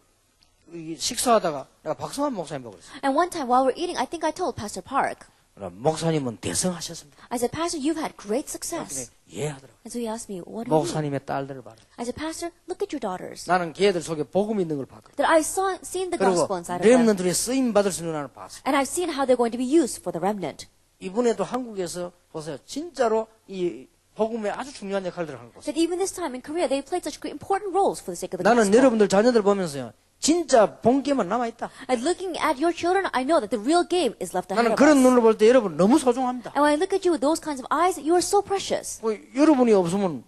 식사하다가 내가 박성환 목사님 보고 그랬어요. And one time while we're eating, I think I told Pastor Park, 목사님은 대성하셨습니다. I said, Pastor, you've had great success. 예 하더라고요. And so he asked me, what do you mean? 목사님의 딸들을 봐라. I said, Pastor, look at your daughters. 나는 걔들 속에 복음 있는 걸 봤거든. That I've seen the 그리고 gospel inside of them. 렘넌트들이 쓰임 받을 수 있는 하나를 봤어. And I've seen how they're going to be used for the remnant. 이번에도 한국에서 보세요. 진짜로 이 복음에 아주 중요한 역할들을 하는 거죠. That even this time in Korea, they played such important roles for the sake of the 나는 gospel. 여러분들 자녀들 보면서요. 진짜 본게만 남아있다. And looking at your children, I know that the real game is left ahead 나는 of 그런 us. 눈으로 볼 때 여러분 너무 소중합니다. And when I look at you with those kinds of eyes, you are so precious. 여러분이 없으면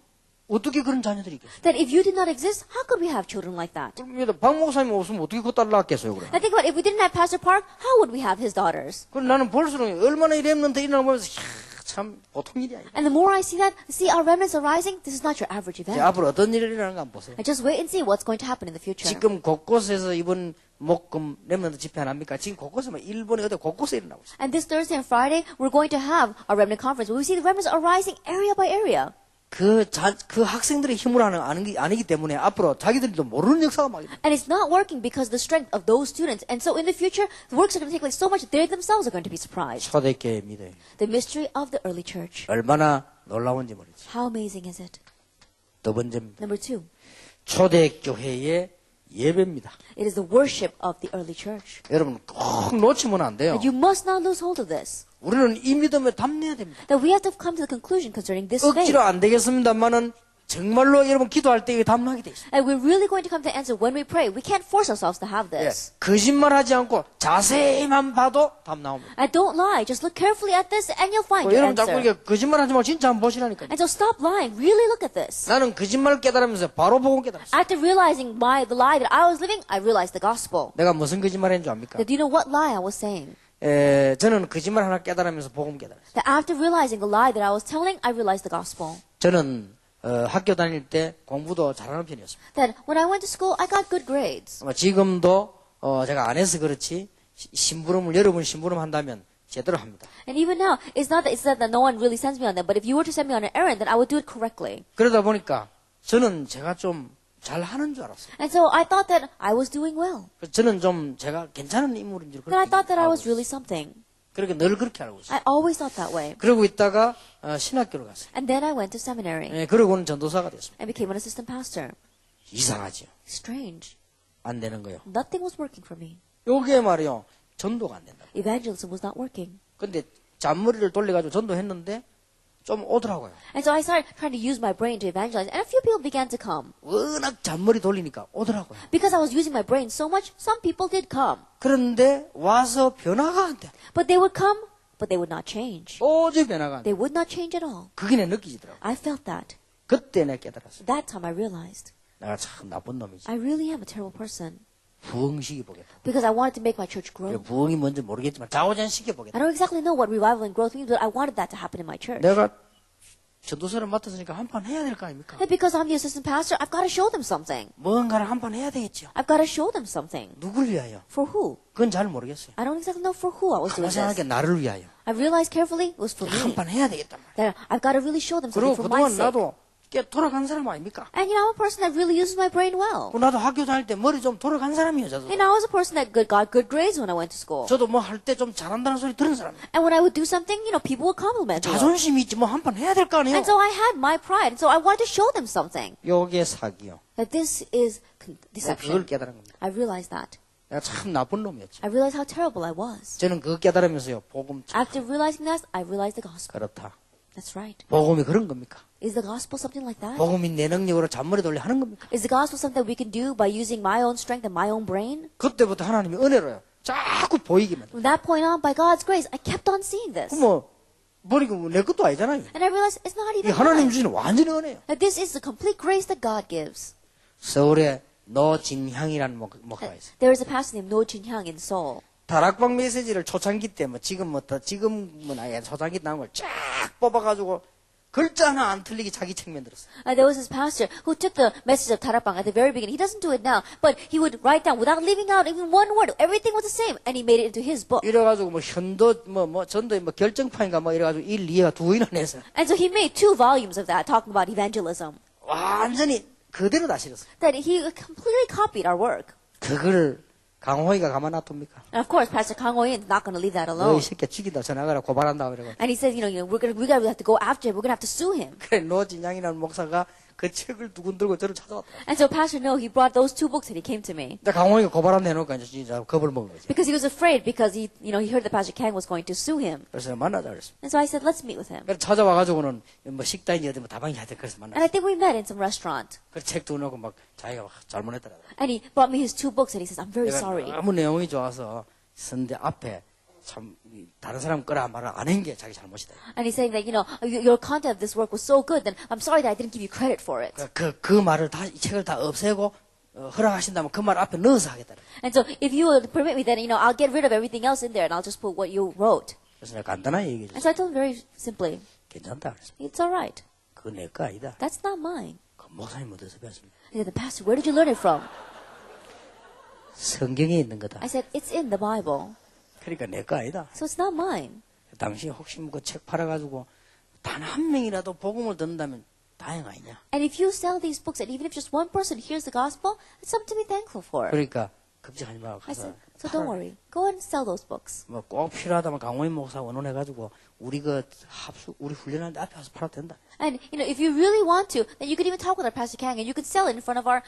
어떻게 그런 자녀들이 있겠어요? That if you did not exist, how could we have children like that? 그럼 박 목사님 없으면 어떻게 그 딸 낳겠어요, 그래? Now think about it, if we didn't have Pastor Park, how would we have his daughters? 그럼 나는 볼수록 얼마나 이 렘넌트 일어나는 거 보면서 참 보통 일이 아니다. And the more I see that, see our remnants are rising, this is not your average event. 앞으로 어떤 일이 일어나는가 한번 보세요. And just wait and see what's going to happen in the future. 지금 곳곳에서 이번 목금 렘넌트 집회 안 합니까? 지금 곳곳에 일본에 어디 곳곳에 일어나고 있어요. And this Thursday and Friday, we're going to have a remnant conference where we see the remnants are rising area by area. 그 학생들의 힘으로 아니기 때문에 앞으로 자기들도 모르는 역사가 막 일어나요. And it's not working because of the strength of those students. And so in the future, the works are going to take place so much that they themselves are going to be surprised. 초대교회 믿어요. The mystery of the early church. 얼마나 놀라운지 모르지. How amazing is it? 두 번째입니다. Number two, 초대교회의 예배입니다. It is the worship of the early church. 여러분 꼭 놓치면 안 돼요. You must not lose hold of this. 우리는 이 믿음에 담내야 됩니다. That we have to come to the conclusion concerning this faith. 억지로 안 되겠습니다만은 정말로 여러분 기도할 때 이게 담나게 돼 있어요. And we're really going to come to answer when we pray. We can't force ourselves to have 예, this. 거짓말하지 않고 자세히만 봐도 답 나옵니다. And don't lie. Just look carefully at this and you'll find your 여러분 자꾸 answer. 이렇게 거짓말하지 말고 진짜 한번 보시라니까요. And so stop lying. Really look at this. 나는 거짓말을 깨달으면서 바로 보고 깨달았어요. After realizing the lie that I was living, I realized the gospel. 내가 무슨 거짓말 했는 줄 압니까? That do you know what lie I was saying? 저는 거짓말 하나 깨달으면서 복음 깨달았어요. That after realizing the lie that I was telling, I realized the gospel. 저는 학교 다닐 때 공부도 잘하는 편이었습니다. That when I went to school, I got good grades. 지금도 제가 안 해서 그렇지 심부름을 여러분 심부름 한다면 제대로 합니다. And even now, it's not that no one really sends me on them, but if you were to send me on an errand, then I would do it correctly. 그러다 보니까 저는 제가 좀 잘하는 줄 알았어요. And so I thought that I was doing well. 그래서 저는 좀 제가 괜찮은 인물인 줄 Then I thought that I 알고 was really 있어요. something. 그렇게 늘 그렇게 알고 있어요. I always thought that way. 그러고 있다가 신학교로 갔어요. And then I went to seminary 그러고는 전도사가 됐습니다. and became an assistant pastor. 이상하죠. Strange. 안 되는 거요. Nothing was working for me. 요게 말이요. 전도가 안 된다. Evangelism was not working. 근데 잔머리를 돌려가지고 전도했는데 좀 오더라고요. And so I started trying to use my brain to evangelize, and a few people began to come. 워낙 잔머리 돌리니까 오더라고요. Because I was using my brain so much, some people did come. 그런데 와서 변화가 안 돼. But they would come, but they would not change. 도저히 변화가 안 돼. They would not change at all. 그게 내 느끼지더라고요. I felt that. 그때 내가 깨달았어요. That time I realized 내가 참 나쁜 놈이지. I really am a terrible person. 부흥시키 보겠다. Because I wanted to make my church grow. 부흥이 뭔지 모르겠지만 좌우전시켜 I 보겠다. don't exactly know what revival and growth means, but I wanted that to happen in my church. 내가 전도사를 맡았으니까 한 판 해야 될 거 아닙니까? And because I'm the assistant pastor, I've got to show them something. 뭔가를 한 판 해야 되겠죠. I've got to show them something. 누굴 위하여? For who? 그건 잘 모르겠어요. I don't exactly know for who I was doing 가만히 this. 나를 위하여. I realized carefully it was for 한 me. 판 해야 되겠단 말이야. That I've got to really show them something 그리고 for my 그동안 sake. 나도 꽤 돌아간 사람 아닙니까? And you know, I'm a person that really uses my brain well. 나도 학교 다닐 때 머리 좀 돌아간 사람이에요. 저도. And I was a person that got good grades when I went to school. 저도 뭐 할 때 좀 잘한다는 소리 들은 사람이에요. And when I would do something, you know, people would compliment me. 자존심이 있지 뭐 한 판 해야 될 거 아니에요. And so I had my pride, and so I wanted to show them something. 요게 사기요. That this is 내가 그걸 deception. 깨달은 겁니다. I realized that. 내가 참 나쁜 놈이었지. I realized how terrible I was. 저는 그거 깨달으면서요. 복음 참 After realizing that, I realized the gospel. 그렇다. That's right. 복음이 그런 겁니까? Is the gospel something like that? 복음이 내 능력으로 잔머리 돌려 하는 겁니까? Is the gospel something that we can do by using my own strength and my own brain? 그때부터 하나님이 은혜로요. 자꾸 보이기만. From that point on, by God's grace, I kept on seeing this. 뭐 보니까 내 것도 아니잖아요. And I realized it's not 이 even 하나님 mine. 주시는 완전히 은혜예요. That this is the complete grace that God gives. 서울에 노진향이라는 목사가 있어요. There is a pastor named No Jin-hyang in Seoul. 다락방 메시지를 초창기 때 뭐 지금은 아예 초창기 나온 걸 쫙 뽑아가지고 글자 하나 안 틀리게 자기 책 만들었어요. There was this pastor who took the message of Tarapang at the very beginning. He doesn't do it now, but he would write down without leaving out even one word. Everything was the same, and he made it into his book. 이래가지고 뭐 현도 전도의 결정판인가 이래가지고 1, 2가 두 이나 냈어요. And so he made 2 volumes of that, talking about evangelism. 완전히 그대로 다 실었어요. That he completely copied our work. 그걸 강호이가 가만 놔둡니까? And of course, Pastor Kang Ho-in is not going to leave that 너희 alone. 새끼 죽인다 전화가라 고발한다 그러고. And he says, we're gonna have to go after him. We're gonna have to sue him. 그래 노진양이라는 목사가 그 책을 두근 들고 저를 찾아왔다. And so Pastor No, he brought those 2 books and he came to me. 근데 강호이가 고발한다 해놓으니까 이제 진짜 겁을 먹은 거지. Because he was afraid because he heard that Pastor Kang was going to sue him. 그래서 만나자 그랬어. And so I said, let's meet with him. 그래서 찾아와가지고는 뭐 식당이 어디 뭐 다방이 하여튼 그래서 만나. And I think we met in some restaurant. 그래서 책 두고 막 자기가 막 잘못했더라. And he brought me his 2 books and he says, I'm very sorry. 너무 내용이 좋아서 선대 앞에 참 다른 사람 거라 말을 안 한 게 자기 잘못이다. And he's saying that, your content of this work was so good, then I'm sorry that I didn't give you credit for it. 그 말을 다 이 책을 다 없애고 허락하신다면 그 말 앞에 넣어서 하겠다. And so if you will permit me, then, I'll get rid of everything else in there and I'll just put what you wrote. 그래서 내가 간단하게 얘기해 And 줬어. so I told him very simply, 괜찮다 그랬어. it's all right. 그거 내 거 아니다. That's not mine. 그 목사님 어디서 배웠습니까? He said, the pastor, where did you learn it from? 성경에 있는 거다. I said, it's in the Bible. 그러니까 내 거 아니다. So it's not mine. 당신 혹시 뭐 그 책 팔아가지고 단 한 명이라도 복음을 듣는다면 다행 아니냐. And if you sell these books, and even if just one person hears the gospel, it's something to be thankful for. 그러니까 걱정하지 말고 I 가서 said, So don't worry. Go and sell those books. 뭐 꼭 필요하다면 강호인 목사 원원해가지고 우리 우리 훈련하는데 앞에 와서 팔아도 된다. And, if you really want to, then you could even talk with our Pastor Kang and you could sell it in front of our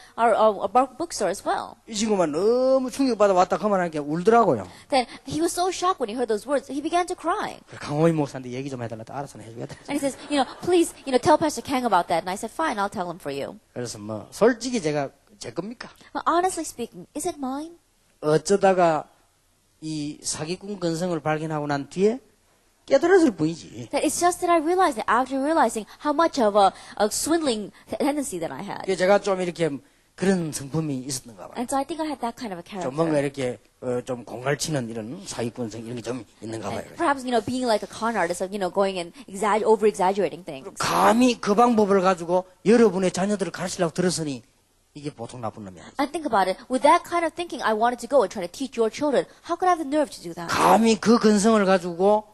bookstore as well. 이 친구만 너무 충격받아 왔다 그만하니까 울더라고요. Then he was so shocked when he heard those words, he began to cry. 강호인 목사한테 얘기 좀 해달라. 알아서는 해줘야 돼. And he says, please, tell Pastor Kang about that. And I said, fine, I'll tell him for you. 그래서 뭐 솔직히 제가 제 겁니까? But honestly speaking, is it mine? 어쩌다가 이 사기꾼 근성을 발견하고 난 뒤에 깨달았을 뿐이지. That it's just that I realized that after realizing how much of a swindling tendency that I had. 그래서 제가 좀 이렇게 그런 성품이 있었는가 봐요. And so I think I had that kind of a 좀 뭔가 character. 이렇게 좀 공갈치는 이런 사기꾼성 이런 게 좀 있는가 봐요. And perhaps, being like a con artist of, going and over-exaggerating things. 감히 그 방법을 가지고 여러분의 자녀들을 가르치려고 들었으니 이게 보통 나쁜 놈이 아니죠. And think about it. With that kind of thinking, I wanted to go and try to teach your children. How could I have the nerve to do that? 감히 그 근성을 가지고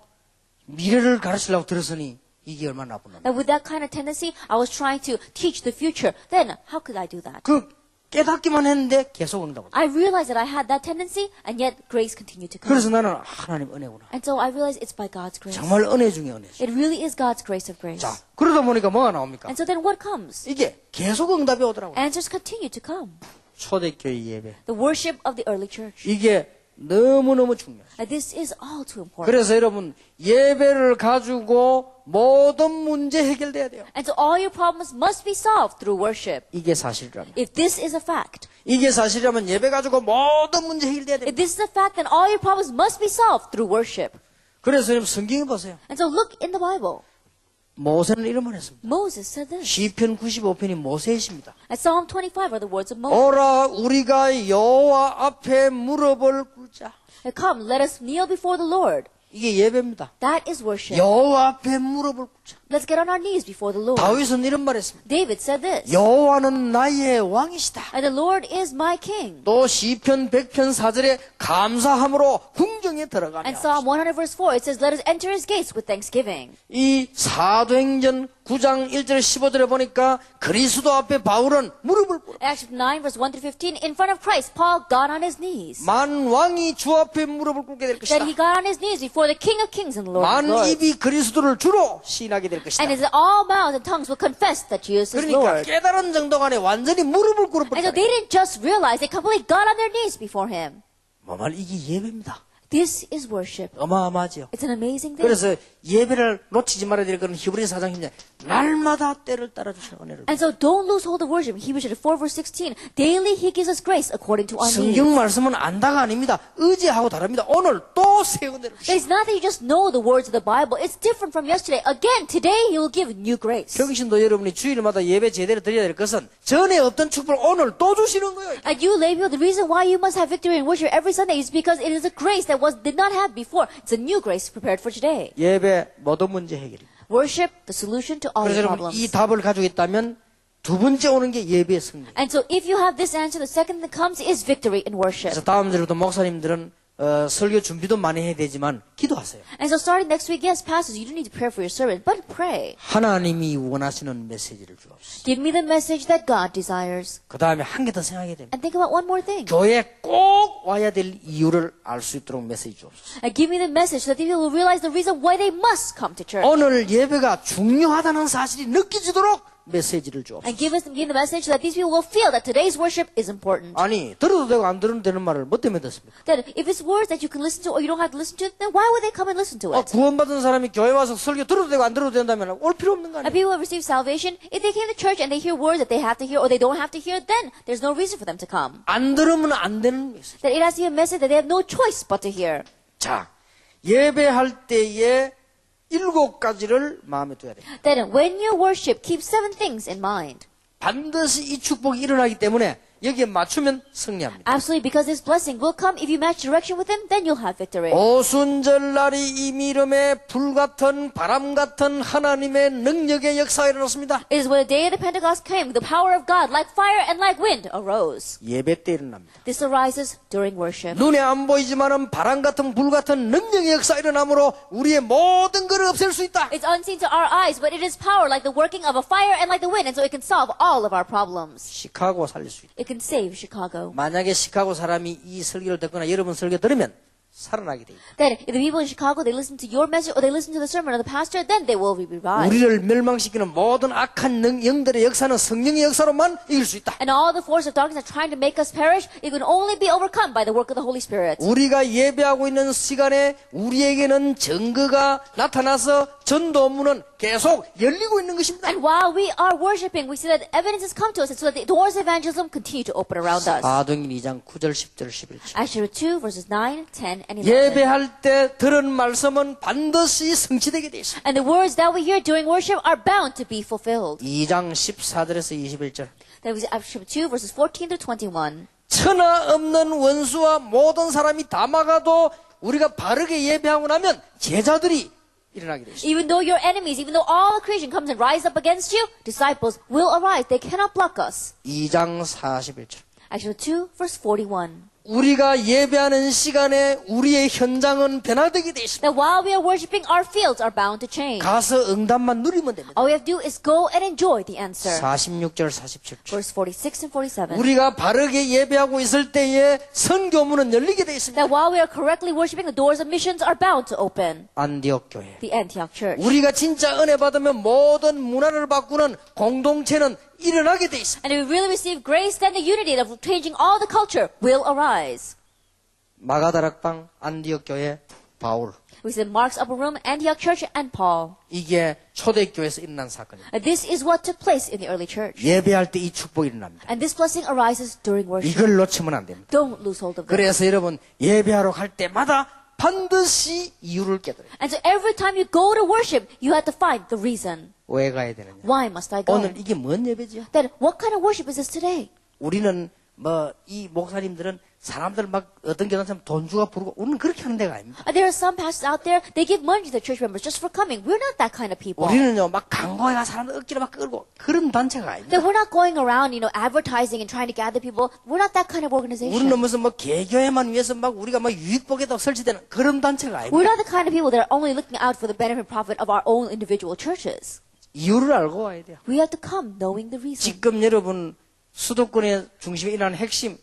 미래를 가르치려고 들었으니 이게 얼마나 나쁜 놈이야. And with that kind of tendency, I was trying to teach the future. Then, how could I do that? 그 깨닫기만 했는데 계속 응답을. I realized that I had that tendency, and yet grace continued to come. 그래서 나는 하나님 은혜구나. And so I realized it's by God's grace. 정말 은혜 중에 은혜죠. It really is God's grace of grace. 자, 그러다 보니까 뭐가 나옵니까? And so then what comes? 이게 계속 응답이 오더라고요. Answers continue to come. 초대교회 예배. The worship of the early church. 이게 너무너무 중요해요. And this is all too important. 그래서 여러분 예배를 가지고 모든 문제 해결돼야 돼요. And so all your problems must be solved through worship. 이게 사실이라면. If this is a fact, 이게 사실이라면 예배 가지고 모든 문제 해결돼야 돼요. if this is a fact, then all your problems must be solved through worship. 그래서 여러분 성경에 보세요. And so look in the Bible. 모세는 이런 말 했습니다. Moses said this. 시편 95편이 모세의 시입니다. And Psalm 25 are the words of Moses. 오라 우리가 여호와 앞에 무릎을 꿇자. Come, let us kneel before the Lord. 이게 예배입니다. That is worship. 여호와 앞에 무릎을 꿇자. Let's get on our knees before the Lord. 다윗은 이런 말 했습니다. David said this. 여호와는 나의 왕이시다. And the Lord is my king. 또 시편 100편 4절에 감사함으로 궁정에 들어가며 And Psalm 100 verse 4, it says, let us enter his gates with thanksgiving. 이 사도행전 9장 1절 15절에 보니까 그리스도 앞에 바울은 무릎을 꿇어. Acts 9 verse 1 through 15, in front of Christ, Paul got on his knees. 만왕이 주 앞에 무릎을 꿇게 될 것이다. That he got on his knees before the King of Kings and Lord of 만 Lords. 입이 그리스도를 주로 시인하게 될 것이다. And as all mouths and tongues will confess that Jesus is 그러니까 Lord. 깨달은 정도가 아니라 완전히 무릎을 And so 꿇어버렸다. they didn't just realize, they completely got on their knees before him. 뭐말 이게 예배입니다. This is worship. 어마어마하지요. It's an amazing thing. 그래서 예배를 놓치지 말아야 될 그런 히브리 4장 10절 날마다 때를 따라 주시는 은혜를. And so don't lose hold of worship. Hebrews 4 verse 16. Daily he gives us grace according to our needs. 성경 말씀은 안다가 아닙니다. 의지하고 다릅니다. 오늘 또 새 은혜를 주시고. It's not that you just know the words of the Bible. It's different from yesterday. Again, today he will give new grace. 평신도 여러분이 주일마다 예배 제대로 드려야 될 것은 전에 없던 축복을 오늘 또 주시는 거예요. And you lay people, the reason why you must have victory in worship every Sunday is because it is a grace that did not have before. It's a new grace prepared for today. 예배 모든 문제 해결입니다. Worship, the solution to all 그래서 your 여러분 이 problems. 답을 가지고 있다면 두 번째 오는 게 예배의 승리. And so if you have this answer, the second that comes is victory in worship. 그래서 다음 주부터 목사님들은 설교 준비도 많이 해야 되지만 기도하세요. And so starting next week, yes, pastors, you don't need to pray for your servant, but pray. 하나님이 원하시는 메시지를 주옵소서. Give me the message that God desires. 그 다음에 한 개 더 생각해야 됩니다. And think about one more thing. 교회에 꼭 와야 될 이유를 알 수 있도록 메시지 주옵소서. And give me the message so that people will realize the reason why they must come to church. 오늘 예배가 중요하다는 사실이 느껴지도록 메시지를 주옵소서. And give the message so that these people will feel that today's worship is important. 아니 들어도 되고 안 들어도 되는 말을 뭐 때문에 듣습니까? That if it's words that you can listen to or you don't have to listen to, then why would they come and listen to it? 구원받은 사람이 교회 와서 설교 들어도 되고 안 들어도 된다면 올 필요 없는 거 And 아니에요? people who have received salvation, if they came to church and they hear words that they have to hear or they don't have to hear, then there's no reason for them to come. 안 들으면 안 되는 메시지. That it has to be a message that they have no choice but to hear. 자, 예배할 때에 7가지를 마음에 둬야 돼요. That when you worship, keep 7 things in mind. 반드시 이 축복이 일어나기 때문에 여기에 맞추면 승리합니다. Absolutely, because this blessing will come if you match direction with Him, then you'll have victory. 오순절날이 이 미름에 불같은 바람 같은 하나님의 능력의 역사가 일어났습니다. It is when the day of the Pentecost came, the power of God, like fire and like wind, arose. 예배 때 일어납니다. This arises during worship. 눈에 안 보이지만은 바람 같은 불 같은 능력의 역사가 일어나므로 우리의 모든 것을 없앨 수 있다. It's unseen to our eyes, but it is power like the working of a fire and like the wind, and so it can solve all of our problems. 시카고 살릴 수 있다. It it can save Chicago. 만약에 시카고 사람이 이 설교를 듣거나 여러분 설교 들으면 살아나게 돼 있다. That if the people in Chicago, they listen to your message or they listen to the sermon of the pastor, then they will be revived. 우리를 멸망시키는 모든 악한 영들의 역사는 성령의 역사로만 이길 수 있다. And all the force of darkness that trying to make us perish, it can only be overcome by the work of the Holy Spirit. 우리가 예배하고 있는 시간에 우리에게는 증거가 나타나서 전도문은 계속 열리고 있는 것입니다. And while we are worshiping, we see that evidence has come to us, and so that the doors of evangelism continue to open around us. 사도행전 2장 9절 10절 11절. Acts chapter 2, verses 9, 10, and 11. 예배할 때 들은 말씀은 반드시 성취되게 되어 있습니다. And the words that we hear during worship are bound to be fulfilled. 2장 14절에서 21절. That was Acts chapter 2, verses 14 to 21. 천하 없는 원수와 모든 사람이 다 막아도 우리가 바르게 예배하고 나면 제자들이 일어나게 되어 있습니다. Even though your enemies, even though all creation comes and rise up against you, disciples will arise. They cannot block us. 2장 41절. Acts chapter 2, verse 41. 우리가 예배하는 시간에 우리의 현장은 변화되게 되어 있습니다. That while we are worshiping, our fields are bound to change. 가서 응답만 누리면 됩니다. All we have to do is go and enjoy the answer. 46절 47절. Verse 46 and 47. 우리가 바르게 예배하고 있을 때에 선교문은 열리게 되어 있습니다. That while we are correctly worshiping, the doors of missions are bound to open. 안디옥 교회. The Antioch church. 우리가 진짜 은혜 받으면 모든 문화를 바꾸는 공동체는 일어나게 돼 있습니다. And if we really receive grace, then the unity of changing all the culture will arise. 마가다락방 안디옥 교회 바울. We see Mark's upper room, Antioch church, and Paul. 이게 초대교회에서 일어난 사건입니다. This is what took place in the early church. 예배할 때 이 축복이 일어납니다. And this blessing arises during worship. 이걸 놓치면 안 됩니다. Don't lose hold of this. 그래서 여러분 예배하러 갈 때마다 반드시 이유를 깨달아요. And so every time you go to worship, you have to find the reason. 왜 가야 되느냐? Why must I go? 오늘 이게 뭔 예배지요? Then what kind of worship is this today? 우리는 이 목사님들은 사람들 막 어떤 교단처럼 돈 주고 부르고 우리는 그렇게 하는 데가 아닙니다. There are some pastors out there, they give money to the church members just for coming. We're not that kind of people. 우리는요 막 광고해가 사람들 억지로 막 끌고 그런 단체가 아닙니다. That we're not going around, advertising and trying to gather people. We're not that kind of organization. 우리는 무슨 개교회만 위해서 막 우리가 막 유익 보겠다고 설치되는 그런 단체가 We're 아닙니다. not the kind of people that are only looking out for the benefit and profit of our own individual churches. 이유를 알고 와야 돼요. We have to come knowing the reason. 지금 여러분 수도권의 중심에 일어나는 핵심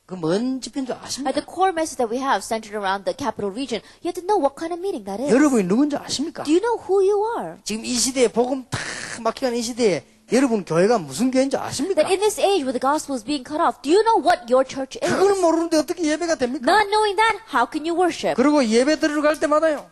그 뭔 집회인 줄 아십니까? The core message that we have centered around the capital region, you have to know what kind of meeting that is. 여러분이 누군지 아십니까? Do you know who you are? 지금 이 시대에 복음 탁 막히는 이 시대에 여러분 교회가 무슨 교회인지 아십니까? That in this age where the gospel is being cut off, do you know what your church is? 그걸 모르는데 어떻게 예배가 됩니까? Not knowing that, how can you worship? 그리고 예배 드리러 갈 때마다요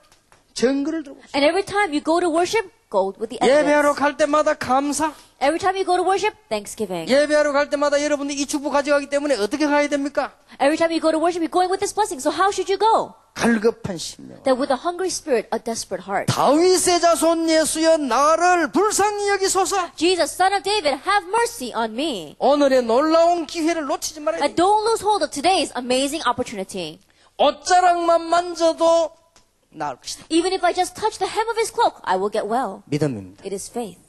증거를 들고 And every time you go to worship, go with the 예배하러 evidence. 갈 때마다 감사 Every time you go to worship, thanksgiving. 예배하러 갈 때마다 여러분들이 이 축복 가져가기 때문에 어떻게 가야 됩니까? Every time you go to worship, you're going with this blessing. So how should you go? 갈급한 심령 That with a hungry spirit, a desperate heart. 다윗의 자손 예수여 나를 불쌍히 여기소서. Jesus, son of David, have mercy on me. 오늘의 놀라운 기회를 놓치지 말아야 And 됩니다. don't lose hold of today's amazing opportunity. 옷자락만 만져도 나을 것이다. Even if I just touch the hem of his cloak, I will get well. 믿음입니다. It is faith.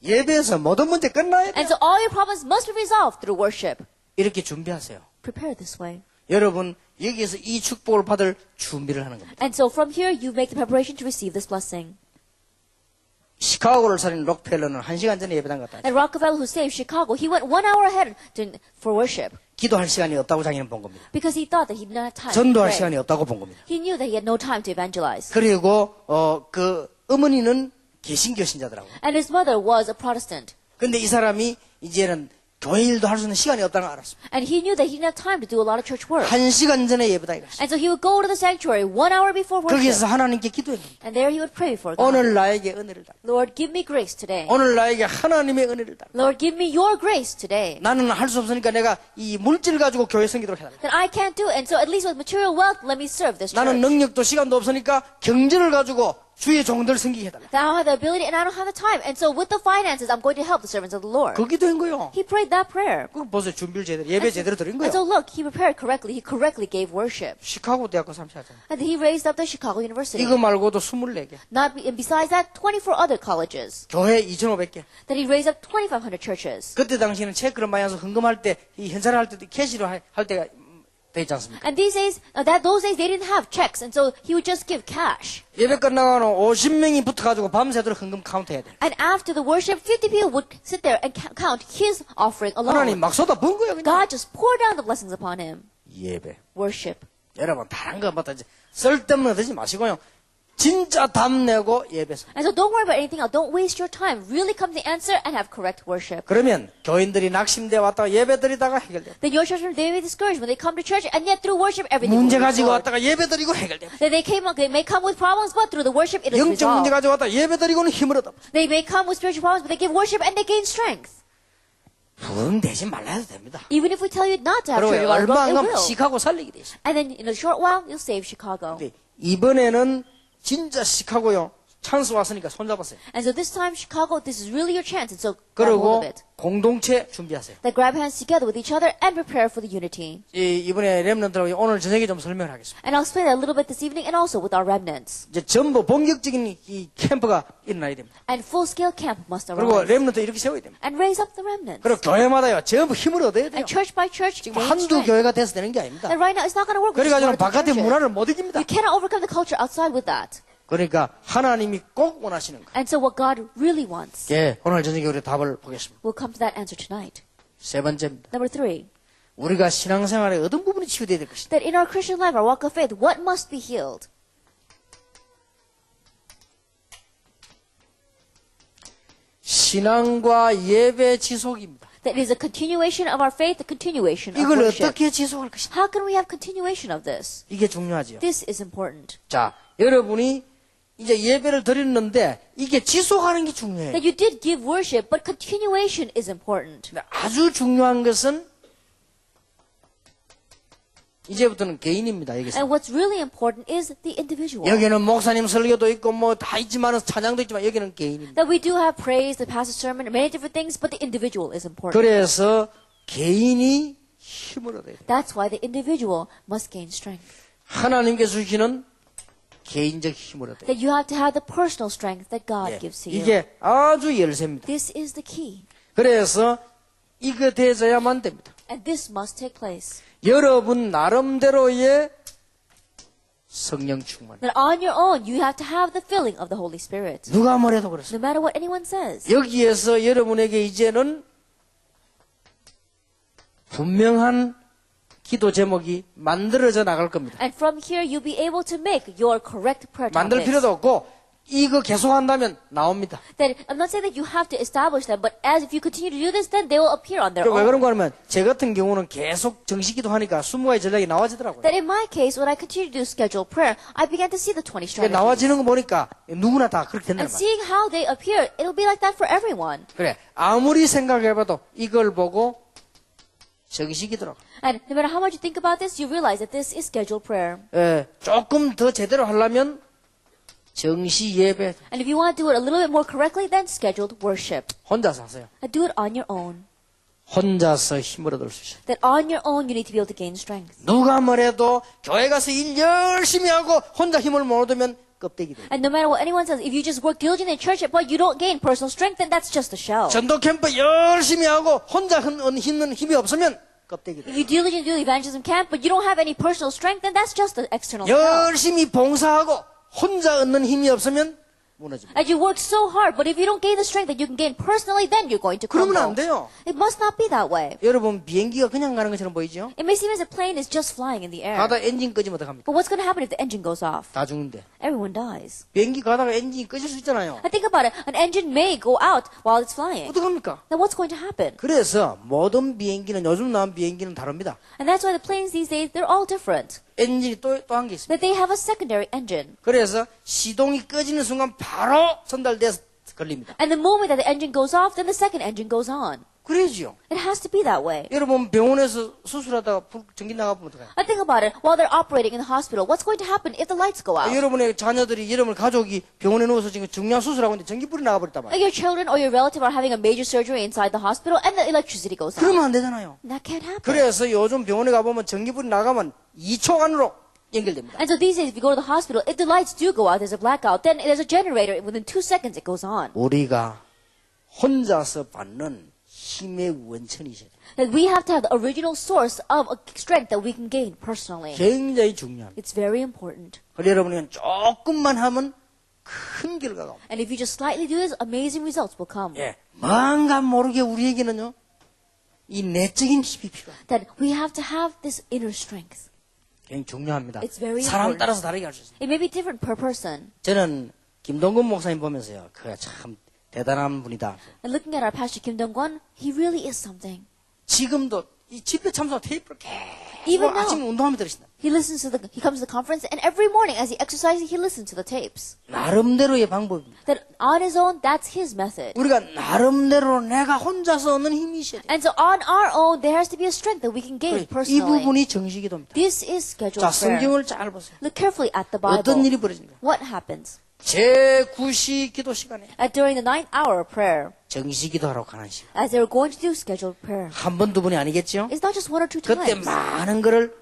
예배에서 모든 문제 끝나야 And 돼요. so all your problems must be resolved through worship. 이렇게 준비하세요. Prepare this way. 여러분 여기에서 이 축복을 받을 준비를 하는 겁니다. And so from here, you make the preparation to receive this blessing. 시카고를 살린 록펠러는 1시간 전에 예배당 갔다. And Rockefeller, who saved Chicago, he went 1 hour ahead for worship 기도할 시간이 없다고 자기는 본 겁니다. because he thought that he did not have time to 전도할 pray. 시간이 없다고 본 겁니다. He knew that he had no time to evangelize. 그리고 그 어머니는 개신교 신자더라고요. And his mother was a Protestant. 근데 이 사람이 이제는 교회 일도 할 수 있는 시간이 없다는 걸 알았습니다. And he knew that he didn't have time to do a lot of church work. 1시간 전에 예배당에 갔어요. And so he would go to the sanctuary 1 hour before 거기서 worship. 하나님께 기도했습니다. And there he would pray for God. 오늘 나에게 은혜를 달라. Lord, give me grace today. 오늘 나에게 하나님의 은혜를 달라. Lord, give me your grace today. 나는 할 수 없으니까 내가 이 물질 가지고 교회 섬기도록 해달라. That I can't do. And so at least with material wealth, let me serve this 나는 church. 능력도 시간도 없으니까 경제를 가지고 주의 종들 섬기게 해달라. That I don't have the ability and I don't have the time. And so with the finances, I'm going to help the servants of the Lord. 그 기도인 거요. He prayed that prayer. 그 보세요. 준비를 제대로 예배 제대로 드린 And so 거요. look, he prepared correctly. He correctly gave worship. 시카고 대학교 3시하잖아요. And he raised up the Chicago University. 이거 말고도 24개. And besides that, 24 other colleges. 교회 2,500개. That he raised up 2,500 churches. 그때 당시에는 체크를 많이 해서 헌금할 때, 이 현찰을 할 때도 캐시로 할 때가 돼 있지 않습니까? And these days, those days they didn't have checks, and so he would just give cash. 예배 끝나고는 50명이 붙어가지고 밤새도록 헌금 카운트해야 돼. And after the worship, 50 people would sit there and count his offering 하나님 alone. 막 쏟아 부은 거예요, 그냥. God just poured down the blessings upon him. 예배. Worship. 여러분, 다른 거 뭐다 쓸데없는 거 드지 마시고요. 진짜 답내고 예배서. And so don't worry about anything else. Don't waste your time. Really come to the answer and have correct worship. 그러면 교인들이 낙심돼 왔다가 예배 드리다가 해결돼. Then your children, they may be discouraged when they come to church, and yet through worship, everything will 문제 be 가지고 resolved. 왔다가 예배 드리고 해결돼. Then they may come with problems, but through the worship, it is 영적 문제 resolved. 가지고 왔다가 예배 드리고는 힘을 얻어. They may come with spiritual problems, but they give worship and they gain strength. 부흥되지 말라 해도 됩니다. Even if we tell you not to have 그리고 church revival, 얼마 안 it 가면 will. 시카고 살리게 돼 있어. And then in a short while, you'll save Chicago. 근데 이번에는 진짜 시카고요. 찬스 왔으니까 손잡았어요. And so this time, Chicago, this is really your chance. And so grab hold 그리고 of it. 공동체 준비하세요. That grab hands together with each other and prepare for the unity. 이번에 렘넌트라고 오늘 저녁에 좀 설명을 하겠습니다. And I'll explain that a little bit this evening and also with our remnants. 이제 전부 본격적인 이 캠프가 일어나야 됩니다. And full-scale camp must 그리고 arise. 렘넌트 이렇게 세워야 됩니다. And raise up the remnants. 그리고 교회마다요 전부 힘을 얻어야 돼요. And church by church, 지금 gain 한두 strength. 교회가 돼서 되는 게 아닙니다. And right now, it's not going to work with just 그래가지고 one or two 바깥의 churches. 문화를 못 이깁니다. You cannot overcome the culture outside with that. 그러니까 하나님이 꼭 원하시는 거. And so what God really wants, 예, 오늘 저녁에 우리 답을 보겠습니다. we'll come to that answer tonight. 세 번째입니다. Number 3, 우리가 신앙생활에 어떤 부분이 치유돼야 될 것이다. that in our Christian life, our walk of faith, what must be healed? 신앙과 예배 지속입니다. That is a continuation of our faith, the continuation of 이걸 worship. 어떻게 지속할 것이다. How can we have continuation of this? 이게 중요하죠. This is important. 자, 여러분이 이제 예배를 드렸는데 이게 지속하는 게 중요해요. That you did give worship, but continuation is important. 근데 아주 중요한 것은 이제부터는 개인입니다. 여기서. And what's really important is the individual. 여기는 목사님 설교도 있고 뭐 다 있지만 찬양도 있지만 여기는 개인입니다. That we do have praise, the pastor's sermon, many different things, but the individual is important. 그래서 개인이 힘을 얻어야 돼요. That's why the individual must gain strength. 하나님께서 주시는 개인적 힘을 얻어야 돼요. That you have to have the personal strength that God 예, gives to you. 이게 아주 열쇠입니다. This is the key. 그래서 이거 되어야만 됩니다. And this must take place. 여러분 나름대로의 성령 충만. That on your own, you have to have the filling of the Holy Spirit. 누가 뭐래도 그렇습니다. No matter what anyone says. 여기에서 여러분에게 이제는 분명한 기도 제목이 만들어져 나갈 겁니다. And from here, you'll be able to make your correct prayer 만들 topics. 필요도 없고 이거 계속한다면 나옵니다. That I'm not saying that you have to establish them, but as if you continue to do this, then they will appear on their 왜 own. 그런가 하면 제 같은 경우는 계속 정식기도 하니까 20가지 전략이 나와지더라고요. That in my case, when I continue to do scheduled prayer, I began to see the 20 strategies. 나와지는 거 보니까 누구나 다 그렇게 된단 And 말이에요. seeing how they appear, it'll be like that for everyone. 그래 아무리 생각해봐도 이걸 보고 정식이더라고요. And no matter how much you think about this, you realize that this is scheduled prayer. 조금 더 제대로 하려면 정시 예배 And if you want to do it a little bit more correctly, then scheduled worship. 혼자서 하세요. And do it on your own. 혼자서 힘을 얻을 수 있어요. That on your own, you need to be able to gain strength. 누가 뭐래도 교회 가서 일 열심히 하고 혼자 힘을 못 얻으면 껍데기 돼요. And no matter what anyone says, if you just work diligently in church, but you don't gain personal strength, then that's just a shell. 전도 캠프 열심히 하고 혼자 힘는 힘이 없으면 껍데기 돼요. If you diligently do evangelism camp, but you don't have any personal strength, then that's just the external shell. 열심히 봉사하고 혼자 얻는 힘이 없으면 무너집니다. And you work so hard, but if you don't gain the strength that you can gain personally, then you're going to 그러면 안 crumble. 돼요. It must not be that way. 여러분 비행기가 그냥 가는 것처럼 보이죠? It may seem as if a plane is just flying in the air. 가다 엔진 꺼지면 어떡합니까? But what's going to happen if the engine goes off? 다 죽는데. Everyone dies. 비행기 가다가 엔진이 꺼질 수 있잖아요. And think about it. An engine may go out while it's flying. 어떡합니까? Then what's going to happen? 그래서 모든 비행기는 요즘 나온 비행기는 다릅니다. And that's why the planes these days, they're all different. 엔진이 또 한 게 있습니다. That they have a secondary engine. 그래서 시동이 꺼지는 순간 바로 전달돼서 걸립니다. And the moment that the engine goes off, then the second engine goes on. 그래야지요. It has to be that way. 여러분 병원에서 수술하다가 전기 나가보면 어떡해요? And think about it. While they're operating in the hospital, what's going to happen if the lights go out? 여러분의 자녀들이 여러분 가족이 병원에 누워서 지금 중요한 수술하고 있는데 전기불이 나가버렸단 Like 말이에요. your children or your relative are having a major surgery inside the hospital and the electricity goes out. 그러면 안 되잖아요. That can't happen. 그래서 요즘 병원에 가보면 전기불이 나가면 2초 안으로 연결됩니다. And so these days, if you go to the hospital, if the lights do go out, there's a blackout, then there's a generator. Within 2 seconds, it goes on. 우리가 혼자서 받는 힘의 원천이셔야 돼요. That we have to have the original source of a strength that we can gain personally. 굉장히 중요합니다. It's very important. 그래서 여러분이 조금만 하면 큰 결과가 옵니다. And if you just slightly do this, amazing results will come. 예, 뭔가 모르게 우리에게는요, 이 내적인 힘이 필요합니다. That we have to have this inner strength. 굉장히 중요합니다. It's very 사람 important. 따라서 다르게 할 수 있습니다. It may be different per person. 저는 김동근 목사님 보면서요, 그가 참 대단한 분이다. And looking at our pastor Kim Dong-gun, he really is something. 지금도 이 집회 참석 테이프를 계속 Even now. 아침 운동하며 들으신다. He comes to the conference, and every morning as he exercises, he listens to the tapes. 나름대로의 방법입니다. That on his own, that's his method. 우리가 나름대로 내가 혼자서 얻는 힘이 있어야 돼요. And so on our own, there has to be a strength that we can gain 이 personally. 부분이 정식기도입니다. This is scheduled 자, prayer. 성경을 잘 보세요. Look carefully at the Bible. 어떤 일이 벌어집니까? What happens? 제9시 기도 시간에 During the 9th hour of prayer, 정식 기도하러 가는 시간. as they were going to do scheduled prayer. 한 번, 두 번이 아니겠죠? It's not just one or two 그때 times. 많은 거를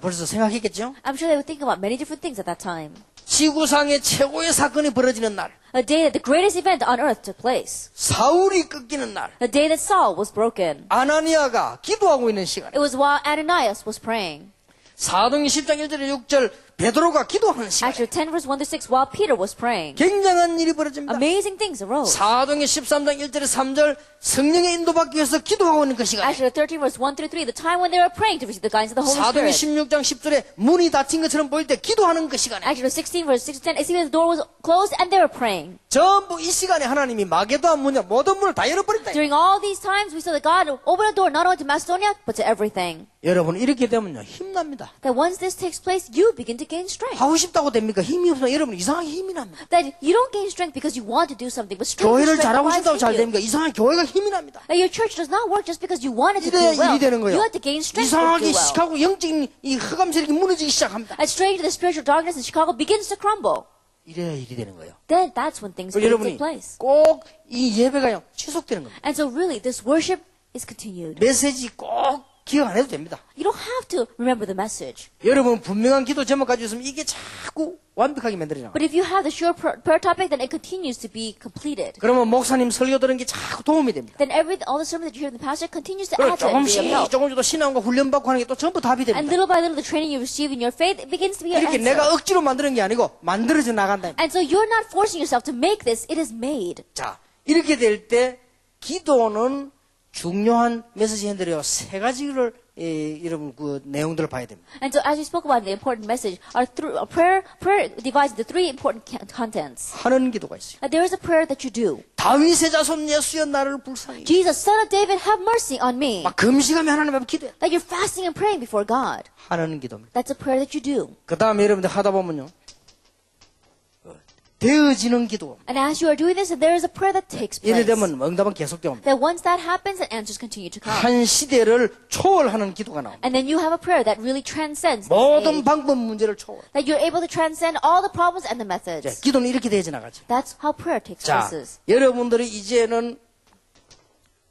벌써 생각했겠죠? I'm sure they would think about many different things at that time. 지구상의 최고의 사건이 벌어지는 날, A day that the greatest event on earth took place. 사울이 꺾이는 날, The day that Saul was broken. 아나니아가 기도하고 있는 시간, It was while Ananias was praying. 사도행전 10장 1절에 6절 베드로가 기도하는 시간, Actually, 10 verse 1 to 6, while Peter was praying, 굉장한 일이 벌어집니다. amazing things arose. 사도행전 13장 1절에 3절 성령의 인도받기 위해서 기도하고 있는 그 시간, Actually, 13 verse 1 through 3, the time when they were praying to receive the guidance of the Holy 사도행전 Spirit. 16장 10절에 문이 닫힌 것처럼 보일 때 기도하는 그 시간에 Actually, 16 verse 6 to 10, it seemed the door was closed and they were praying. 전부 이 시간에 하나님이 마게도한 문이야 모든 문을 다 열어버린다. During all these times, we saw that God opened the door not only to Macedonia, but to everything. 여러분 이렇게 되면요 힘납니다. That once this takes place, you begin to gain strength. 하고 싶다고 됩니까? 힘이 없으면 여러분 이상하게 힘이 납니다. That you don't gain strength because you want to do something, but strength 교회를 is strength 잘하고 that 싶다고 lies 잘 in you. 됩니까? 이상하게 교회가 힘이 납니다. That your church does not work just because you wanted to do 이래야 well. 일이 되는 거예요. You have to gain strength to 이상하게 do well. 시카고 영적인 이 흑암 세력이 무너지기 시작합니다. And straight the spiritual darkness in Chicago begins to crumble. 이래야 일이 되는 거예요. Then that's when things 그리고 begin to 여러분이 take place. 꼭 이 예배가요 지속되는 겁니다. And so really, this worship is continued. 메시지 꼭 기억 안 해도 됩니다. You don't have to remember the message. 여러분 분명한 기도 제목 가지고 있으면 이게 자꾸 완벽하게 만들어져요. But if you have the sure prayer topic, then it continues to be completed. 그러면 목사님 설교 들은 게 자꾸 도움이 됩니다. Then all the sermon that you hear from the pastor continues to 그리고 add to it and be of help. 조금씩 또 신앙과 훈련받고 하는 게 또 전부 답이 And 됩니다. little by little, the training you receive in your faith, it begins to be an 이렇게 answer. 내가 억지로 만드는 게 아니고 만들어져 나간다. And so you're not forcing yourself to make this, it is made. 자, 이렇게 될 때 기도는 중요한 메시지 핸들이요. 세 가지를 여러분 그 내용들을 봐야 됩니다. And so as we spoke about in the important message, our prayer divides into three important contents. 하는 기도가 있어요. There is a prayer that you do. 다윗의 자손 예수여 나를 불쌍히. Jesus, son of David, have mercy on me. 막 금식하며 하나님 앞에 기도해. That you're fasting and praying before God. 하는 기도입니다. That's a prayer that you do. 그 다음에 여러분들 하다 보면요. 되어지는 기도. And as you are doing this, there is a prayer that takes 이래 place. 되면 응답은 계속됩니다. That once that happens, the answers continue to come. 한 시대를 초월하는 기도가 나옵니다. And then you have a prayer that really transcends this 모든 age. 방법 문제를 초월. That you're able to transcend all the problems and the methods. 기도는 이렇게 되어져 나가죠. That's how prayer takes 자, places. 여러분들이 이제는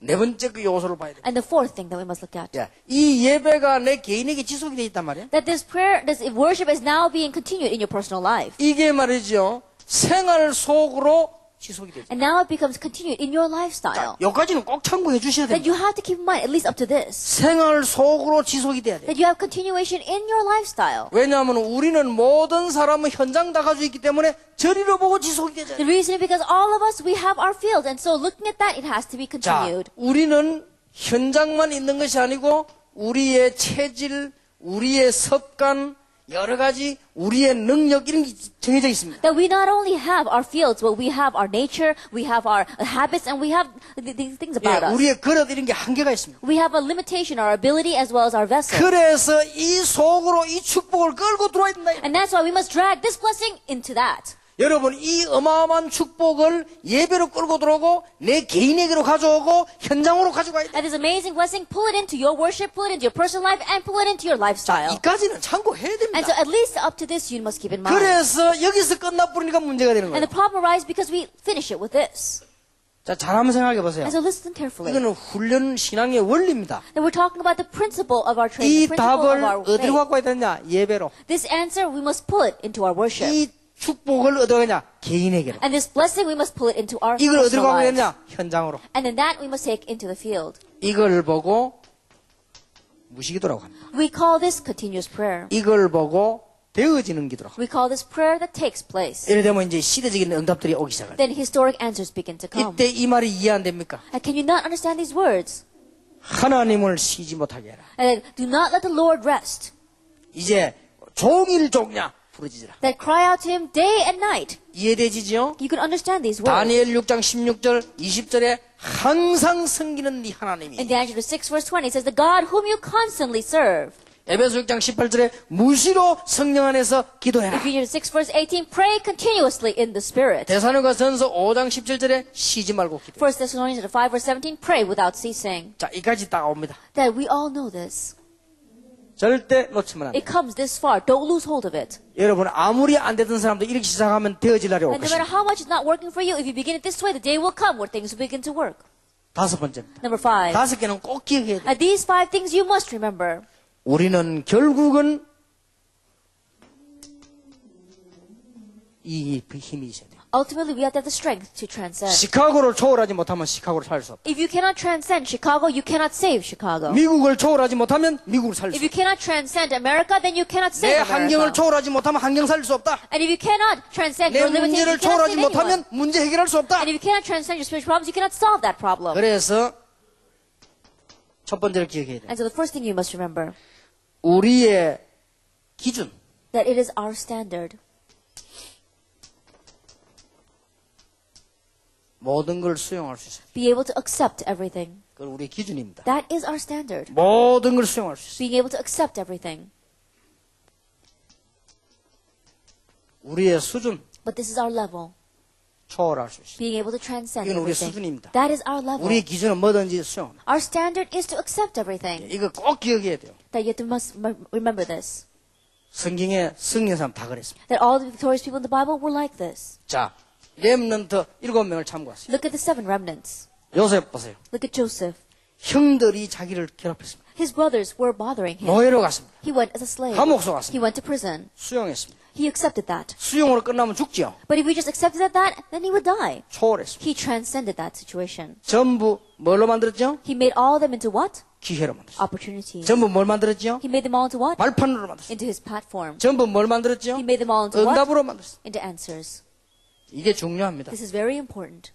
네 번째 그 요소를 봐야 돼요. And the fourth thing that we must look at. 이 예배가 내 개인에게 지속이 되어 있단 말이에요. That this prayer, this worship is now being continued in your personal life. 이게 말이죠. 생활 속으로 지속이 되죠. And now it becomes continued in your lifestyle. 여기까지는 꼭 참고해 주셔야 That you 됩니다. have to keep in mind, at least up to this. 생활 속으로 지속이 돼야 돼요. That you have continuation in your lifestyle. 왜냐하면 우리는 모든 사람은 현장 다 가지고 있기 때문에 저리로 보고 지속이 되잖아요. The reason is because all of us, we have our field. And so looking at that, it has to be 자, continued. 우리는 현장만 있는 것이 아니고 우리의 체질, 우리의 습관, 여러 가지 우리의 능력 이런 게 정해져 있습니다. That we not only have our fields, but we have our nature, we have our habits, and we have these things about us. 우리의 그릇 이런 게 한계가 있습니다. We have a limitation, our ability, as well as our vessel. 그래서 이 속으로 이 축복을 끌고 들어와야 된다. And that's why we must drag this blessing into that. 여러분 이 어마어마한 축복을 예배로 끌고 들어오고 내 개인에게로 가져오고 현장으로 가져가야 돼. And this amazing blessing, pull it into your worship, pull it into your personal life, and pull it into your lifestyle. 이까지는 참고해야 And so 됩니다. at least up to this, you must keep in mind. 그래서 여기서 끝나버리니까 문제가 되는 And 거예요. the problem arises because we finish it with this. 자, 잘 한번 생각해 보세요. And so listen carefully. 이거는 훈련 신앙의 원리입니다. That we're talking about the principle of our 이 training, the principle of 답을 our 어디로 faith. 갖고 와야 되냐? 예배로. This answer, we must pull it into our worship. 이 축복을 얻어가냐? 개인에게로. And this blessing, we must pull it into our 이걸 어디로 personal 가면 lives. 되냐? 현장으로. And then that we must take into the field. 이걸 보고 무시기도라고 합니다. We call this continuous prayer. 이걸 보고 되어지는 기도라고 합니다. We call this prayer that takes place. 예를 들면 이제 시대적인 응답들이 오기 시작합니다. Then historic answers begin to come. 이때 이 말이 이해 안 됩니까? And can you not understand these words? 하나님을 쉬지 못하게 해라. And do not let the Lord rest. 이제 종일 종냐 부르짖으라. That cry out to him day and night. 이해되지죠? You can understand these words. 다니엘 6장 16절 20절에 항상 섬기는 네 하나님이. In Daniel 6 verse 20 it says, the God whom you constantly serve. 에베소 6장 18절에 무시로 성령 안에서 기도해라. Ephesians 6 verse 18, pray continuously in the Spirit. 데살로니가전서 5장 17절에 쉬지 말고 기도해. 1 Thessalonians 5 verse 17, pray without ceasing. 자, 이까지 딱 옵니다. That we all know this. 절대 놓치면 안 돼. It comes this far. Don't lose hold of it. 여러분 아무리 안 되던 사람도 이렇게 시작하면 되어질 날이 올 And no matter 것입니다. how much it's not working for you, if you begin it this way, the day will come where things will begin to work. 다섯 번째입니다. Number 5. 다섯 개는 꼭 기억해야 돼. And these 5 things you must remember. 우리는 결국은 이 힘이 있어야 돼요. Ultimately, we have to have the strength to transcend. 시카고를 초월하지 못하면 시카고를 살 수 없다. If you cannot transcend Chicago, you cannot save Chicago. 미국을 초월하지 못하면 미국을 살 수 If 없다. you cannot transcend America, then you cannot 내 save 환경을 America. 초월하지 못하면 환경 살릴 수 없다. And if you cannot transcend 내 your limitations, 문제를 you cannot 초월하지 save anyone. 못하면 문제 해결할 수 없다. And if you cannot transcend your spiritual problems, you cannot solve that problem. 그래서 첫 번째로 기억해야 돼. And so the first thing you must remember, 우리의 기준, that it is our standard. 모든 걸 수용할 수 있어요. Be able to accept everything. 그건 우리의 기준입니다. That is our standard. 모든 걸 수용할 수 있어요. Being able to accept everything. 우리의 수준, But this is our level. 초월할 수 있어요. Being able to transcend 이건 우리의 everything. 수준입니다. That is our level. 우리의 기준은 뭐든지 수용합니다. Our standard is to accept everything. 이거 꼭 기억해야 돼요. That you must remember this. 성경에 승리한 사람 다 그랬습니다. That all the victorious people in the Bible were like this. 자, 렘넌트 7명을 참고하세요. Look at the 7 remnants. 요셉 보세요. Look at Joseph. 형들이 자기를 괴롭혔습니다. His brothers were bothering him. 노예로 갔습니다. He went as a slave. 감옥 He 속았습니다. went to prison. 수용했습니다. He accepted that. 수용으로 끝나면 죽지요. But if we just accepted that, then he would die. 초월했습니다. He transcended that situation. 전부 뭘로 만들었죠? He made all of them into what? 기회로 만들었어요. Opportunities. 전부 뭘 만들었죠? He made them all into what? 발판으로 만들었어요. Into his platform. 전부 뭘 만들었죠? He made them all into what? 응답으로 만들었어요. Into answers. 이게 중요합니다. This is very important.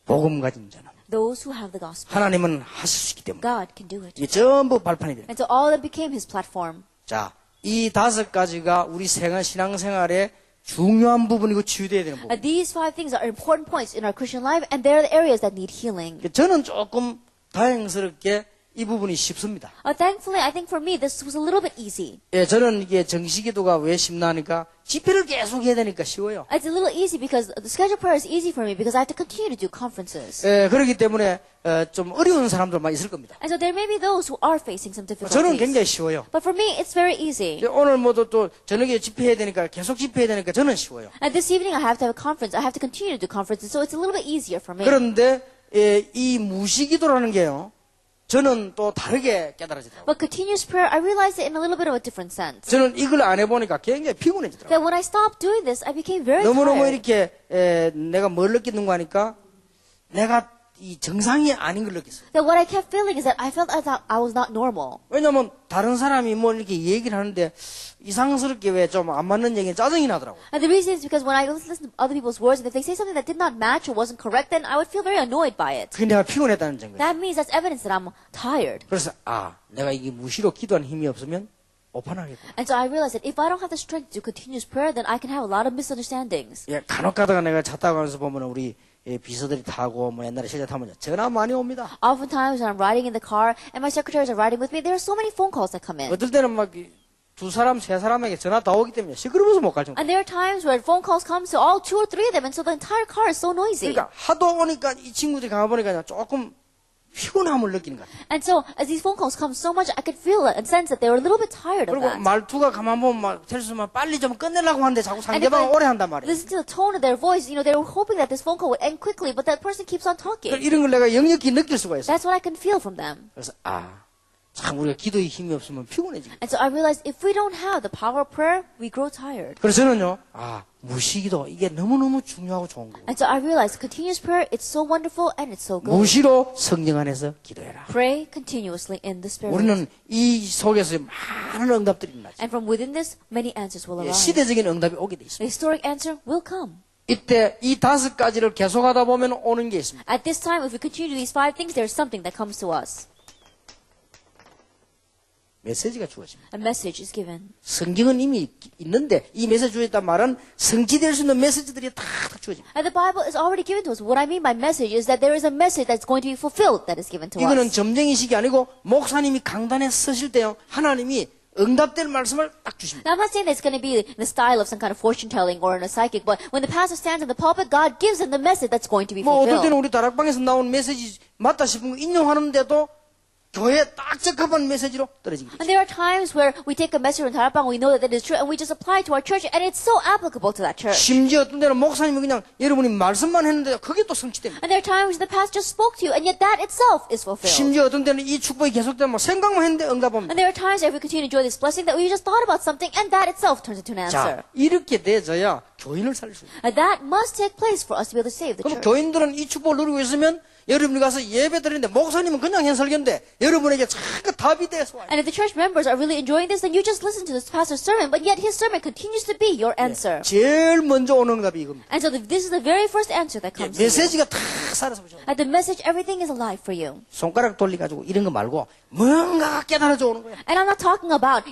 복음 가진 자는 Those who have the gospel, 하나님은 하실 수 있기 때문에 God can do it. 이게 전부 발판이 됩니다. And so all of them became his platform. 자, 이 5가지가 우리 신앙생활의 중요한 부분이고 치유되어야 되는 부분. These 5 things are important points in our Christian life, and they're the areas that need healing. 저는 조금 다행스럽게 이 부분이 쉽습니다. Thankfully, I think for me, this was a little bit easy. 예, 저는 이게 정시기도가 왜 쉽나니까 집회를 계속 해야 되니까 쉬워요. It's a little easy because the scheduled prayer is easy for me because I have to continue to do conferences. 예, 그렇기 때문에 좀 어려운 사람들만 있을 겁니다. And so there may be those who are facing some 저는 difficulties. 굉장히 쉬워요. But for me, it's very easy. 오늘 모두 또 저녁에 집회해야 되니까 계속 집회해야 되니까 저는 쉬워요. And this evening, I have to have a conference. I have to continue to do conferences, so it's a little bit easier for me. 그런데 예, 이 무시기도라는 게요. 저는 또 다르게 깨달아지더라고요. But continuous prayer, I realized it in a little bit of a different sense. 저는 이걸 안 해보니까 굉장히 피곤해지더라고요. That when I stopped doing this, I became very 너무너무 tired. 이렇게 내가 뭘 느끼는가 하니까 내가 이 정상이 아닌 걸 느꼈어요. That what I kept feeling is that I felt as I was not normal. 왜냐면 다른 사람이 뭐 이렇게 얘기를 하는데 이상스럽게 왜 좀 안 맞는 얘기는 짜증이 나더라고요. And the reason is because when I listen to other people's words, and if they say something that did not match or wasn't correct, then I would feel very annoyed by it. 그게 내가 피곤했다는 증거예요. That means that's evidence that I'm tired. 그래서 내가 이게 무시로 기도하는 힘이 없으면 오판하겠구나. And so I realized that if I don't have the strength to do continuous prayer, then I can have a lot of misunderstandings. 예, 간혹 가다가 내가 차 타고 가면서 보면 우리 비서들이 타고 뭐 옛날에 실제 타면 전화 많이 옵니다. Oftentimes when I'm riding in the car and my secretaries are riding with me, there are so many phone calls that come in. 어떨 때는 막 2사람, 3사람에게 전화 다 오기 때문에 시끄러워서 못 갈 정도. And there are times where phone calls come to all 2 or 3 of them, and so the entire car is so noisy. 그러니까 하도 오니까 이 친구들이 가보니까 조금 피곤함을 느끼는 것 같아요. And so as these phone calls come so much, I could feel it and sense that they were a little bit tired of 그리고 that. 말투가 가만 보면 막 텔수만 빨리 좀 끝내려고 하는데 자꾸 And if 상대방은 I 오래 한단 말이에요. listen to the tone of their voice, you know, they were hoping that this phone call would end quickly, but that person keeps on talking. 이런 걸 내가 역력히 느낄 수가 있어요. That's what I can feel from them. 그래서 참 우리가 기도에 힘이 없으면 피곤해지거든요. And so I realized if we don't have the power of prayer, we grow tired. 그래서 저는요, 무시기도 이게 너무너무 중요하고 좋은 거고. And so I realized continuous prayer, it's so wonderful and it's so good. 무시로 성령 안에서 기도해라. Pray continuously in the Spirit. 우리는 이 속에서 많은 응답들이 일어나죠. And from within this, many answers will arise. 시대적인 응답이 오게 돼 있습니다. The historic answer will come. 이때 이 5가지를 계속하다 보면 오는 게 있습니다. At this time, if we continue to do these 5 things, there's something that comes to us. 메시지가 주어집니다. A message is given. 성경은 이미 있는데 이 메시지 주어졌단 말은 성취될 수 있는 메시지들이 다 주어집니다. And the Bible is already given to us. What I mean by message is that there is a message that's going to be fulfilled that is given to 이거는 us. 점쟁이식이 아니고 목사님이 강단에 서실 때요 하나님이 응답될 말씀을 딱 주십니다. Now, I'm not saying that it's going to be in the style of some kind of fortune telling or in a psychic, but when the pastor stands in the pulpit, God gives him the message that's going to be 뭐 어떨 때는 fulfilled. 우리 다락방에서 나온 메시지 맞다 싶은 거 인용하는데도 교회에 딱 적합한 메시지로 떨어지게 And 돼요. there are times where we take a message from Tarapang, we know that it is true, and we just apply it to our church, and it's so applicable to that church. 심지어 어떤 때는 목사님이 그냥 여러분이 말씀만 했는데 그게 또 성취됩니다. And there are times the pastor just spoke to you, and yet that itself is fulfilled. 심지어 어떤 때는 이 축복이 계속되면 뭐 생각만 했는데 응답합니다. And there are times that if we continue to enjoy this blessing, that we just thought about something, and that itself turns into an answer. 자, 이렇게 돼져야 교인을 살릴 수 있어요. And that must take place for us to be able to save the 그럼 church. 교인들은 이 축복을 누리고 있으면 여러분이 가서 예배 드리는데 목사님은 그냥 한 설교인데 여러분에게 자꾸 답이 돼서 와요. And if the church members are really enjoying this, then you just listen to this pastor's sermon, but yet his sermon continues to be your answer. 제일 먼저 오는 응답이 이겁니다. And so this is the very first answer that comes to you. 메시지가 다 살아서 보죠. At the message, everything is alive for you. 손가락 돌리가지고 이런 거 말고 뭔가가 깨달아져 오는 거예요. And I'm not talking about,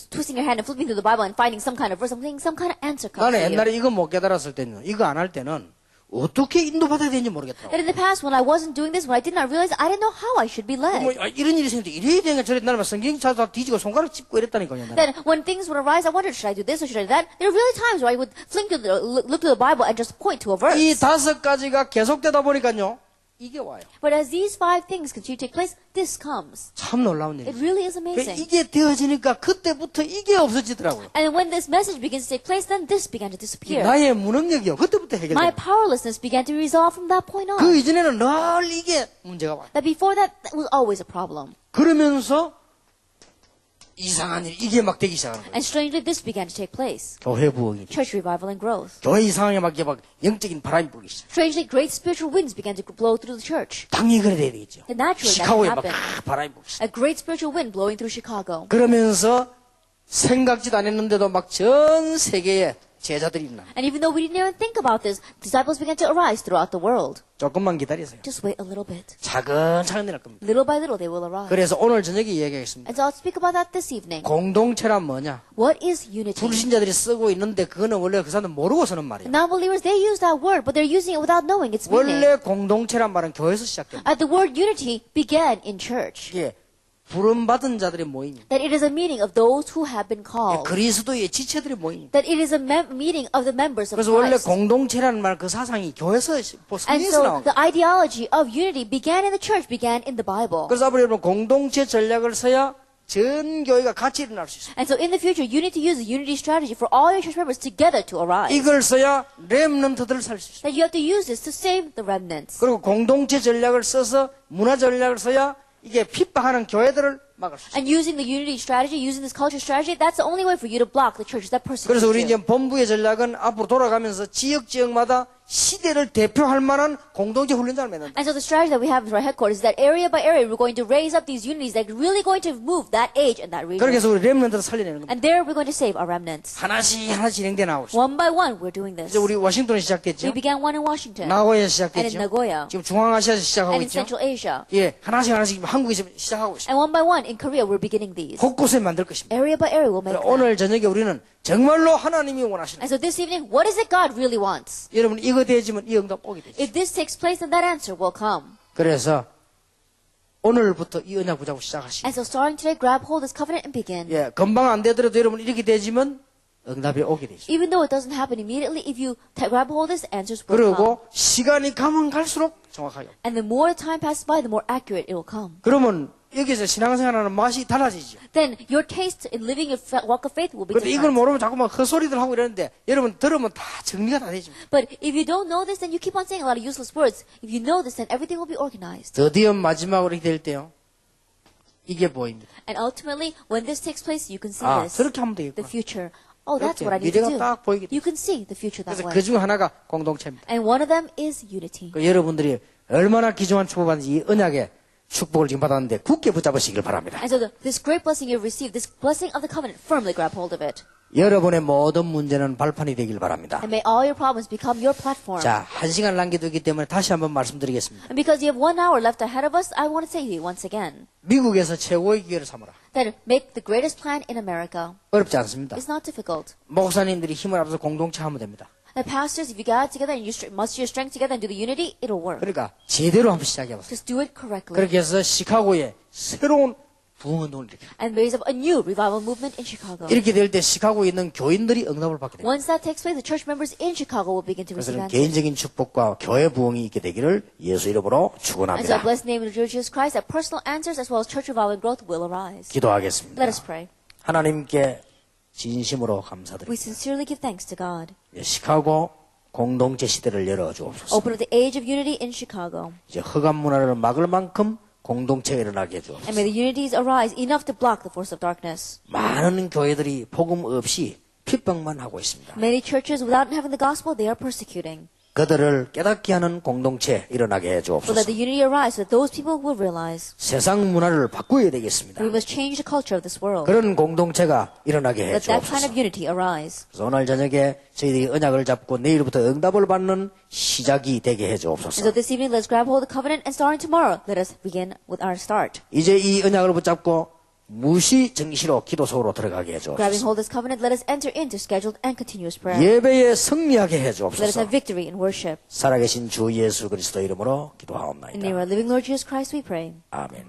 twisting your hand and flipping through the Bible and finding some kind of verse. I'm saying some kind of answer comes 나는 to you. 옛날에 이거 못 깨달았을 때는 이거 안 할 때는 어떻게 인도받아야 되는지 모르겠더라고. And in the past, when I wasn't doing this, when I did not realize, I didn't know how I should be 뭐, led. 이런 일이 생겼는데 이래야 되는가 저래 나는 성경 찾아 뒤지고 손가락 짚고 이랬다니까요. 나는. Then when things would arise, I wondered, should I do this or should I do that? There are really times where I would look to the Bible and just point to a verse. 이 5가지가 계속되다 보니까요. 이게 와요. But as these 5 things continue to take place, this comes. 참 놀라운 It 일이에요. really is amazing. 이게 되어지니까 그때부터 이게 없어지더라고요. And when this message begins to take place, then this began to disappear. 나의 무능력이요. 그때부터 My 해결돼요. powerlessness began to resolve from that point 그 on. 이전에는 늘 이게 문제가 와요. That before that was always a problem. 그러면서 이상한 일 이게 막 되기 시작하는 거예요. And strangely, this began to take place. 교회 부흥이 Church revival and growth. 교회 이상하게 막 영적인 바람이 불기 시작. Strangely, great spiritual winds began to blow through the church. 당연히 그래 돼야 되겠죠. And naturally, that 시카고에 막 happened. 바람이 불기 시작. A great spiritual wind blowing through Chicago. 그러면서 생각지도 않았는데도 막 전 세계에 제자들이 있나. And even though we didn't even think about this, disciples began to arise throughout the world. 조금만 기다리세요. Just wait a little bit. 차근차근 내릴 겁니다. Little by little, they will arise. 그래서 오늘 저녁에 이야기하겠습니다. And so I'll speak about that this evening. 공동체란 뭐냐? What is unity? 불신자들이 쓰고 있는데 그거는 원래 그 사람들 모르고 쓰는 말이에요. Non-believers, they use that word, but they're using it without knowing its meaning. 원래 공동체란 말은 교회에서 시작됩니다. The word unity began in church. 이게 부름받은 자들의 모임입니다. That it is a meeting of those who have been called. 그리스도의 지체들의 모임입니다. That it is a meeting of the members of 그래서 원래 Christ. 공동체라는 말 그 사상이 교회에서 And 성경에서 so 나온 the 거예요. ideology of unity began in the church, began in the Bible. 그래서 앞으로 여러분 공동체 전략을 써야 전 교회가 같이 일어날 수 있어요. And so in the future, you need to use the unity strategy for all your church members together to arise. 이걸 써야 렘넌트들을 살 수 있어요. That you have to use this to save the remnants. 그리고 공동체 전략을 써서 문화 전략을 써야 이게 핍박하는 교회들을 막을 수 있어요. And using the unity strategy, using this culture strategy, that's the only way for you to block the churches that persecute 그래서 우리 you. 이제 본부의 전략은 앞으로 돌아가면서 지역마다 시대를 대표할 만한 공동체 훈련장을 맺는다. And so the strategy that we have for our headquarters is that area by area we're going to raise up these unities that are really going to move that age and that 그렇게 region. 해서 우리 렘넌트를 살려내는 겁니다. And there we're going to save our remnants. 하나씩 진행돼 나오고 있어요. One by one, we're doing this. 이제 우리 워싱턴에 We 시작됐죠. began one in Washington 나고야에 and in 시작됐죠. Nagoya 지금 중앙아시아에서 시작하고 and in 있죠. Central Asia. 예, 하나씩 한국에서 시작하고 있어요. And one by one in Korea, we're beginning these. 곳곳에 만들 것입니다. Area by area, we'll make them. 오늘 저녁에 우리는 정말로 하나님이 원하시는 And so this evening, what is it God really wants? 여러분 이거 되지면 이 응답 오게 되죠. If this takes place, then that answer will come. 그래서 오늘부터 이 언약 붙잡고 시작하시고 And so starting today, grab hold of this covenant and begin. 예, 금방 안 되더라도 여러분 이렇게 되지면 응답이 오게 되죠. Even though it doesn't happen immediately, if you grab hold of this, answers will come. 그리고 시간이 가면 갈수록 정확하게. And the more time passes by, the more accurate it will come. 그러면 여기서 신앙생활하는 맛이 달라지죠. Then your taste in living your walk of faith will be 그런데 이걸 different. 모르면 자꾸만 헛소리들 하고 이러는데 여러분 들으면 다 정리가 다 되죠. But if you don't know this, then you keep on saying a lot of useless words. If you know this, then everything will be organized. 드디어 마지막으로 이렇게 될 때요. 이게 보입니다. And ultimately, when this takes place, you can see 아, this. 저렇게 하면 The 되겠구나. future. Oh, that's 이렇게 what I need to 미래가 do. 딱 보이게 돼. You can see the future that 그래서 way. 그 중 하나가 공동체입니다. And one of them is unity. 그 여러분들이 얼마나 귀중한 축복받는지 이 언약의 축복을 지금 받았는데 굳게 붙잡으시길 바랍니다. And so this great blessing you've received, this blessing of the covenant, firmly grab hold of it. 여러분의 모든 문제는 발판이 되길 바랍니다. And may all your problems become your platform. 자, 1시간 남겨두기 때문에 다시 한번 말씀드리겠습니다. And because you have 1 hour left ahead of us, I want to say to you once again 미국에서 최고의 기회를 삼아라. that make the greatest plan in America. 어렵지 않습니다. It's not difficult. 목사님들이 힘을 합해서 공동체 하면 됩니다. The pastors, if you gather together and you muster your strength together and do the unity, it'll work. 그러니까 제대로 한번 시작해보세요. Just do it correctly. 그렇게 해서 시카고에 새로운 부흥운동을 일으켜요. And raise up a new revival movement in Chicago. 이렇게 될 때 시카고에 있는 교인들이 응답을 받게 됩니다. Once that takes place, the church members in Chicago will begin to receive 그래서 answers. 개인적인 축복과 교회 부흥이 있게 되기를 예수 이름으로 And so I 축원합니다. bless the name of the Lord Jesus Christ that personal answers as well as church revival and growth will arise. 기도하겠습니다. Let us pray. 하나님께 진심으로 We 감사드립니다. sincerely give thanks to God. 시카고 공동체 시대를 열어주옵소서. Open up the age of unity in Chicago. 이제 흑암 문화를 막을 만큼 공동체가 일어나게 And 해주옵소서. may the unities arise enough to block the force of darkness. 많은 교회들이 복음 없이 핍박만 하고 있습니다. Many churches, without having the gospel, they are persecuting. 그들을 깨닫게 하는 공동체 일어나게 So 해주옵소서. let the unity arise, so that those people will realize 세상 문화를 바꾸어야 되겠습니다. we must change the culture of this world. 그런 공동체가 일어나게 Let that kind 해주옵소서. of unity arise. 그래서 오늘 저녁에 저희들이 언약을 잡고 내일부터 응답을 받는 시작이 되게 And so 해주옵소서. this evening, let's grab hold of the covenant, and starting tomorrow, let us begin with our start. 이제 이 언약을 붙잡고 무시 정시로 기도 속으로 들어가게 Grabbing 해주옵소서. hold of this covenant, let us enter into scheduled and continuous prayer. 예배에 승리하게 Let us 해주옵소서. have victory in worship. 살아계신 주 예수 그리스도 이름으로 In the name 기도하옵나이다. of our living Lord Jesus Christ, we pray. 아멘.